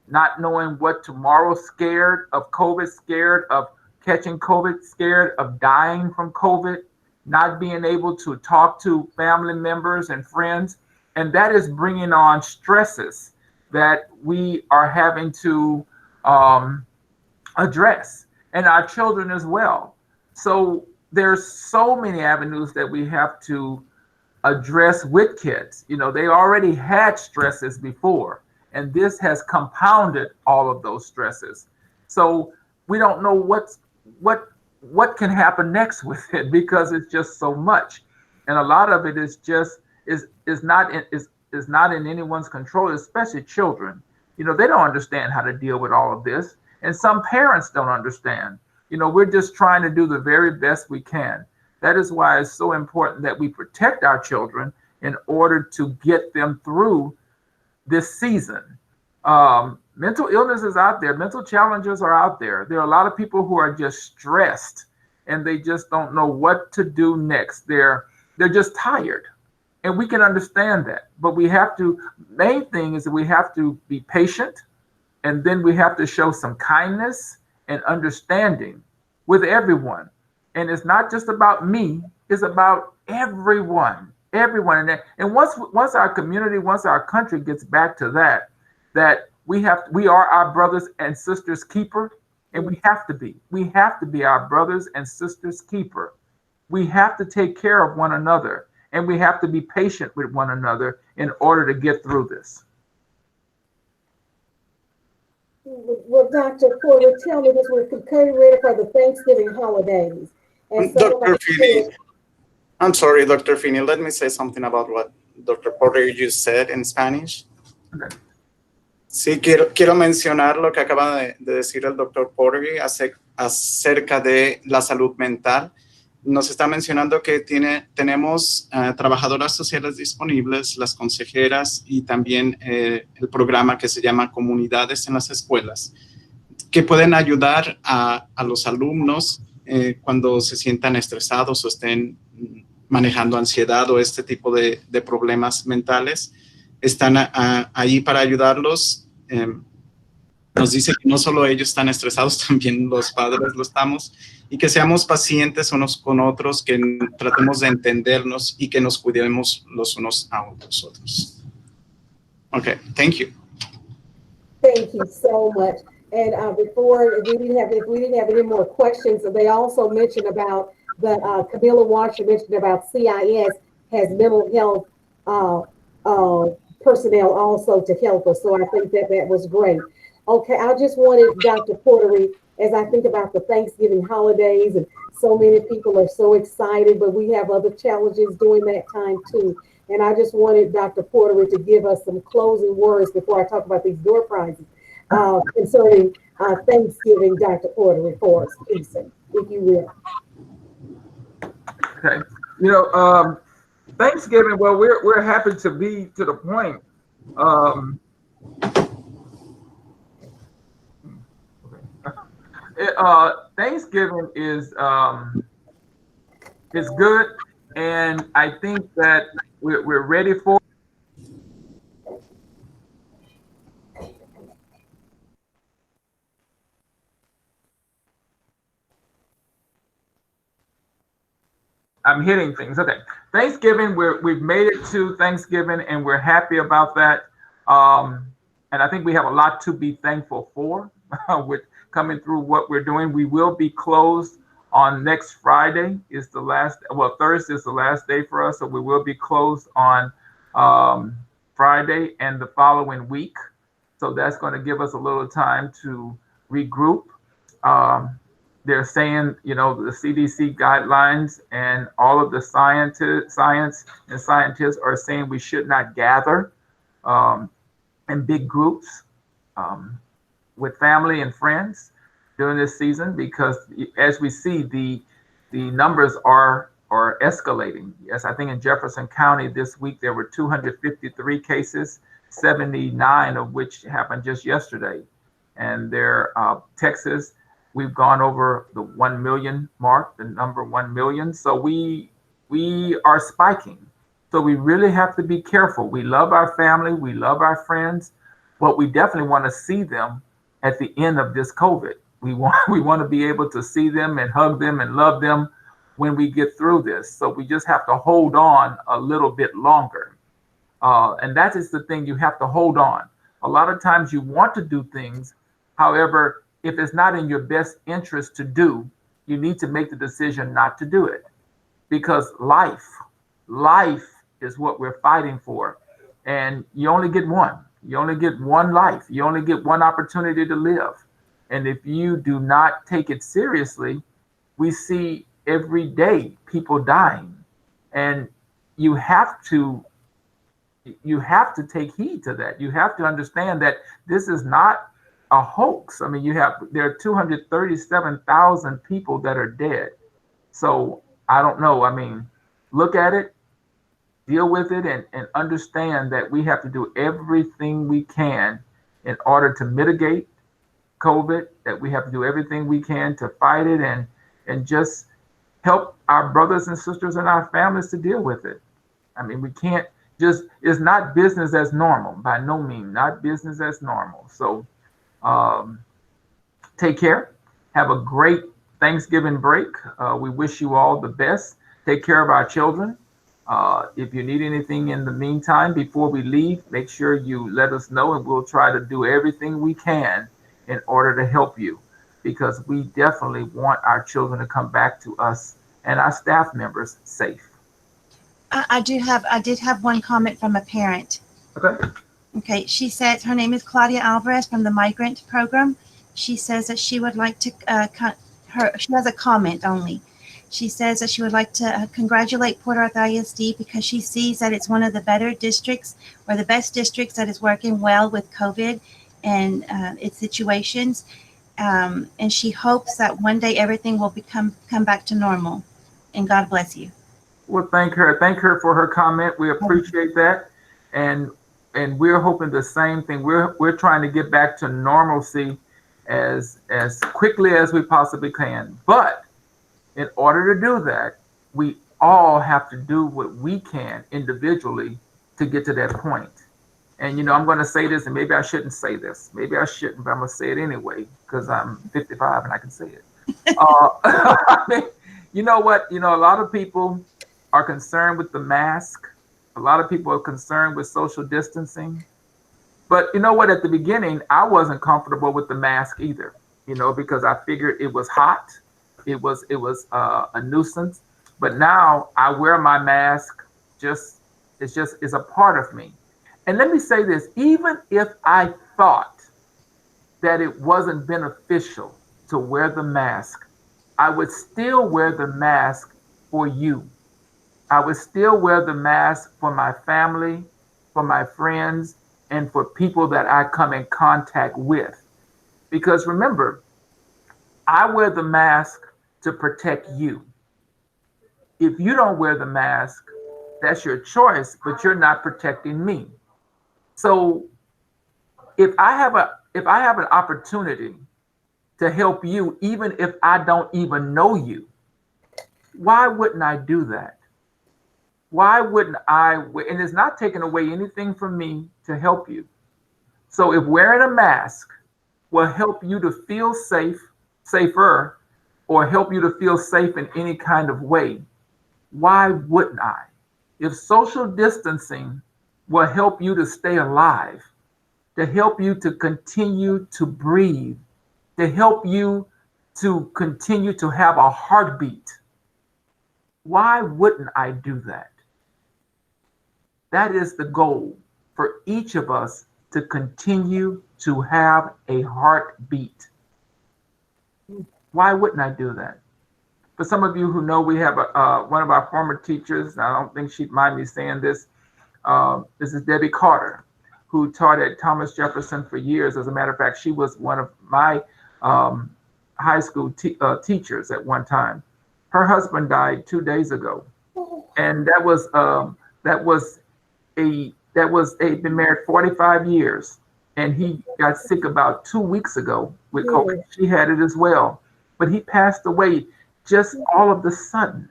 not knowing what tomorrow, scared of COVID, scared of catching COVID, scared of dying from COVID, not being able to talk to family members and friends. And that is bringing on stresses that we are having to address, and our children as well. So there's so many avenues that we have to address with kids. You know, they already had stresses before, and this has compounded all of those stresses. So we don't know what can happen next with it because it's just so much, and a lot of it is just is not in anyone's control, especially children. You know, they don't understand how to deal with all of this. And some parents don't understand. You know, we're just trying to do the very best we can. That is why it's so important that we protect our children in order to get them through this season. Mental illness is out there. Mental challenges are out there. There are a lot of people who are just stressed and they just don't know what to do next. They're just tired. And we can understand that, but we have to, main thing is that we have to be patient, and then we have to show some kindness and understanding with everyone. And it's not just about me, it's about everyone. And once our community, once our country gets back to that we are our brothers and sisters keeper, and we have to be our brothers and sisters keeper. We have to take care of one another. And we have to be patient with one another in order to get through this. Well, Dr. Porter, tell me this, we're getting ready for the Thanksgiving holidays. And Dr. Finney, I'm sorry, Dr. Finney, let me say something about what Dr. Porter just said in Spanish. Okay. Sí, quiero mencionar lo que acaba de decir el Dr. Porter acerca de la salud mental. Nos está mencionando que tenemos trabajadoras sociales disponibles, las consejeras y también el programa que se llama Comunidades en las Escuelas, que pueden ayudar a los alumnos cuando se sientan estresados o estén manejando ansiedad o este tipo de problemas mentales. Están ahí para ayudarlos. Nos dice que no solo ellos están estresados, también los padres lo estamos, y que seamos pacientes unos con otros, que tratemos de entendernos y que nos cuidemos los unos a los otros. Okay, thank you. Thank you so much. And before, if we didn't have any more questions, they also mentioned about Camilla Washer mentioned about CIS has mental health personnel also to help us. So I think that was great. Okay, I just wanted Dr. Portery, as I think about the Thanksgiving holidays, and so many people are so excited, but we have other challenges during that time too. And I just wanted Dr. Portery to give us some closing words before I talk about these door prizes concerning Thanksgiving, Dr. Portery, for us, please, sir, if you will. Okay. You know, Thanksgiving, well, we're happy to be to the point. Thanksgiving is good, and I think that we're ready for. I'm hitting things. Okay, Thanksgiving, we've made it to Thanksgiving, and we're happy about that. And I think we have a lot to be thankful for with coming through what we're doing. We will be closed on next Friday. Is the last. Well, Thursday is the last day for us, so we will be closed on Friday and the following week. So that's going to give us a little time to regroup. They're saying, you know, the CDC guidelines and all of the science and scientists are saying we should not gather in big groups with family and friends during this season, because as we see, the numbers are escalating. Yes, I think in Jefferson County this week there were 253 cases, 79 of which happened just yesterday. And there, Texas, we've gone over the 1 million mark, the number 1 million. So we are spiking. So we really have to be careful. We love our family, we love our friends, but we definitely want to see them at the end of this COVID. We want to be able to see them and hug them and love them when we get through this. So we just have to hold on a little bit longer. And that is the thing, you have to hold on. A lot of times you want to do things, however, if it's not in your best interest to do, you need to make the decision not to do it. Because life is what we're fighting for. And you only get one. You only get one life. You only get one opportunity to live. And if you do not take it seriously, we see every day people dying. And you have to take heed to that. You have to understand that this is not a hoax. I mean, there are 237,000 people that are dead. So I don't know. I mean, look at it, deal with it, and understand that we have to do everything we can in order to mitigate COVID, that we have to do everything we can to fight it and just help our brothers and sisters and our families to deal with it. I mean, we can't it's not business as normal, by no means, not business as normal. So take care. Have a great Thanksgiving break. We wish you all the best. Take care of our children. If you need anything in the meantime, before we leave, make sure you let us know, and we'll try to do everything we can in order to help you, because we definitely want our children to come back to us and our staff members safe. I did have one comment from a parent. Okay. Okay, she says her name is Claudia Alvarez from the Migrant Program. She says that she would like to she has a comment only. She says that she would like to congratulate Port Arthur ISD because she sees that it's one of the better districts, or the best districts, that is working well with COVID and its situations. And she hopes that one day everything will come back to normal. And God bless you. Well, thank her. Thank her for her comment. We appreciate that. And we're hoping the same thing. We're trying to get back to normalcy as quickly as we possibly can. But In order to do that, we all have to do what we can individually to get to that point. And I'm going to say this, and maybe I shouldn't say this. Maybe I shouldn't, but I'm going to say it anyway because I'm 55 and I can say it. You know what? A lot of people are concerned with the mask. A lot of people are concerned with social distancing. But you know what? At the beginning, I wasn't comfortable with the mask either. Because I figured it was hot. It was a nuisance. But now I wear my mask. It's a part of me. And let me say this: even if I thought that it wasn't beneficial to wear the mask, I would still wear the mask for you. I would still wear the mask for my family, for my friends, and for people that I come in contact with. Because remember, I wear the mask to protect you. If you don't wear the mask, that's your choice, but you're not protecting me. So if I have an opportunity to help you, even if I don't even know you, why wouldn't I do that? Why wouldn't I? And it's not taking away anything from me to help you. So if wearing a mask will help you to feel safer, or help you to feel safe in any kind of way, why wouldn't I? If social distancing will help you to stay alive, to help you to continue to breathe, to help you to continue to have a heartbeat, why wouldn't I do that? That is the goal for each of us, to continue to have a heartbeat. Why wouldn't I do that? For some of you who know, we have one of our former teachers, I don't think she'd mind me saying this, this is Debbie Carter, who taught at Thomas Jefferson for years. As a matter of fact, she was one of my high school teachers at one time. Her husband died 2 days ago, and they'd been married 45 years, and he got sick about 2 weeks ago with COVID. She had it as well, but he passed away just all of the sudden.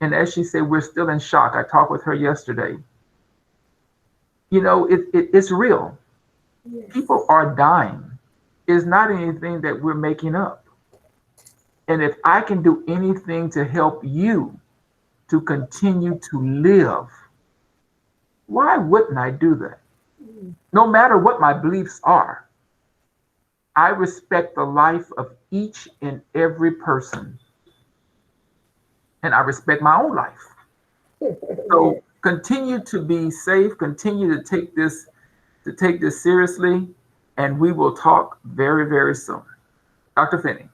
And as she said, we're still in shock. I talked with her yesterday. It's real. People are dying. It's not anything that we're making up. And if I can do anything to help you to continue to live, why wouldn't I do that? No matter what my beliefs are, I respect the life of each and every person. And I respect my own life. So continue to be safe, continue to take this seriously, and we will talk very, very soon. Dr. Finney.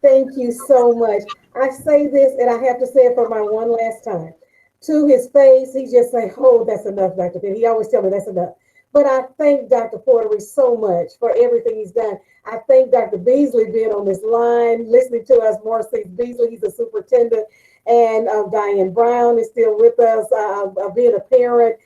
Thank you so much. I say this, and I have to say it for my one last time. To his face, he just say, "Oh, that's enough, Dr. Finney." He always tell me that's enough. But I thank Dr. Portery so much for everything he's done. I thank Dr. Beasley being on this line, listening to us. Maurice Beasley, he's a superintendent, and Diane Brown is still with us, being a parent,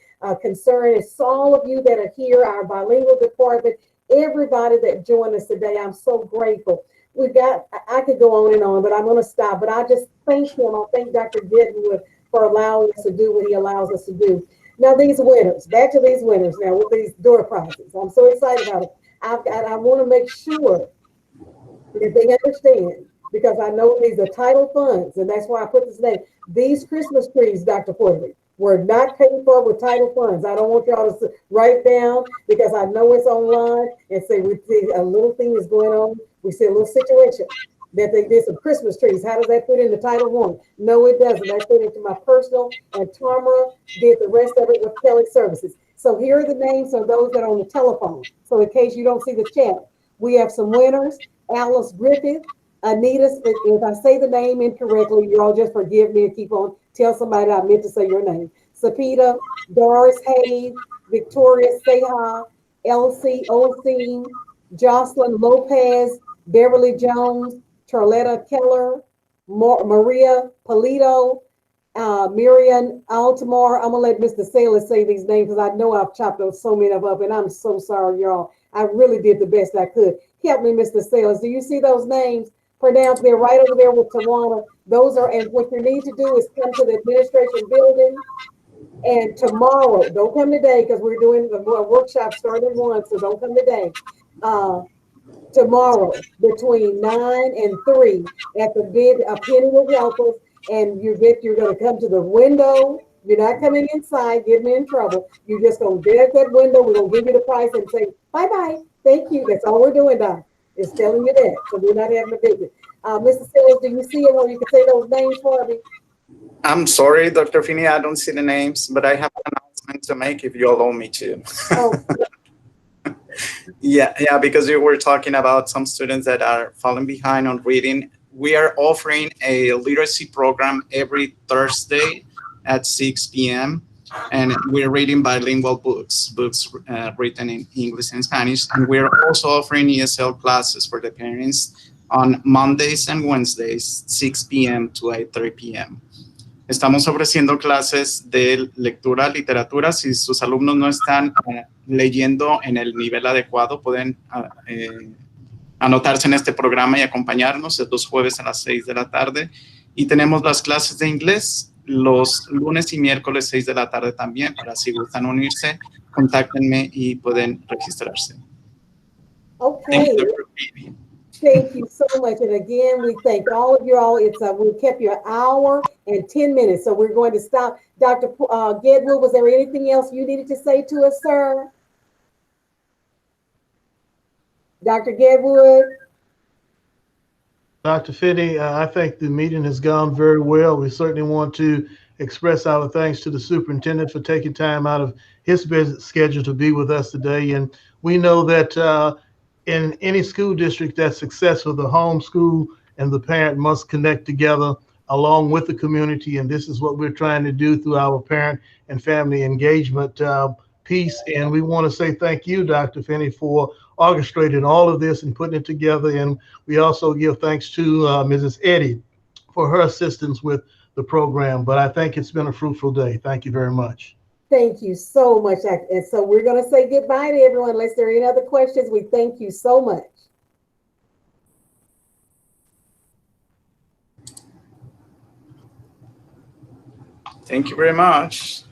concerned. It's all of you that are here, our bilingual department, everybody that joined us today. I'm so grateful. I could go on and on, but I'm going to stop. But I just thank him. I thank Dr. Gettenwood for allowing us to do what he allows us to do. Now, these winners, back to these winners now with these door prizes. I'm so excited about it. I want to make sure that they understand, because I know these are title funds, and that's why I put this name. These Christmas trees, Dr. Portery, were not paid for with title funds. I don't want y'all to write down, because I know it's online and say we see a little thing is going on. We see a little situation that they did some Christmas trees. How does that fit into Title I? No, it doesn't. That fit into my personal, and Tamara did the rest of it with Kelly Services. So here are the names of those that are on the telephone. So in case you don't see the chat, we have some winners. Alice Griffith, Anita, if I say the name incorrectly, you all just forgive me and keep on. Tell somebody I meant to say your name. Sapita, Doris Hayes, Victoria Seha, Elsie Olseen, Jocelyn Lopez, Beverly Jones, Charletta Keller, Maria Polito, Miriam Altamar. I'm gonna let Mr. Saylor say these names because I know I've chopped up so many of them up, and I'm so sorry, y'all. I really did the best I could. Help me, Mr. Saylor. Do you see those names? pronounced. They're right over there with Tawana. Those are, and what you need to do is come to the administration building. And tomorrow, don't come today because we're doing the workshop starting at 1, so don't come today. Tomorrow between 9 and 3 at the bid, a penny will help us, and you're going to come to the window. You're not coming inside, get me in trouble. You're just going to get at that window. We're going to give you the price and say, bye-bye. Thank you. That's all we're doing, Doc, is telling you that. So we're not having a visit. Mr. Sellers, do you see it or you can say those names for me? I'm sorry, Dr. Finney, I don't see the names, but I have an announcement to make if you allow me to. Oh. Yeah, because you were talking about some students that are falling behind on reading. We are offering a literacy program every Thursday at 6 p.m. And we're reading bilingual books written in English and Spanish. And we're also offering ESL classes for the parents on Mondays and Wednesdays, 6 p.m. to 8:30 p.m. Estamos ofreciendo clases de lectura, literatura. Si sus alumnos no están leyendo en el nivel adecuado, pueden anotarse en este programa y acompañarnos los jueves a las 6 de la tarde. Y tenemos las clases de inglés los lunes y miércoles 6 de la tarde también. Para si gustan unirse, contáctenme y pueden registrarse. Okay. Thank you so much. And again, we thank all of you all. We kept you an hour and 10 minutes. So we're going to stop. Dr. Gedwood, was there anything else you needed to say to us, sir? Dr. Gedwood? Dr. Finney, I think the meeting has gone very well. We certainly want to express our thanks to the superintendent for taking time out of his busy schedule to be with us today. And we know that in any school district that's successful, the home school and the parent must connect together along with the community. And this is what we're trying to do through our parent and family engagement piece. And we want to say thank you, Dr. Finney, for orchestrating all of this and putting it together. And we also give thanks to Mrs. Eddy for her assistance with the program. But I think it's been a fruitful day. Thank you very much. Thank you so much. And so we're going to say goodbye to everyone. Unless there are any other questions, we thank you so much. Thank you very much.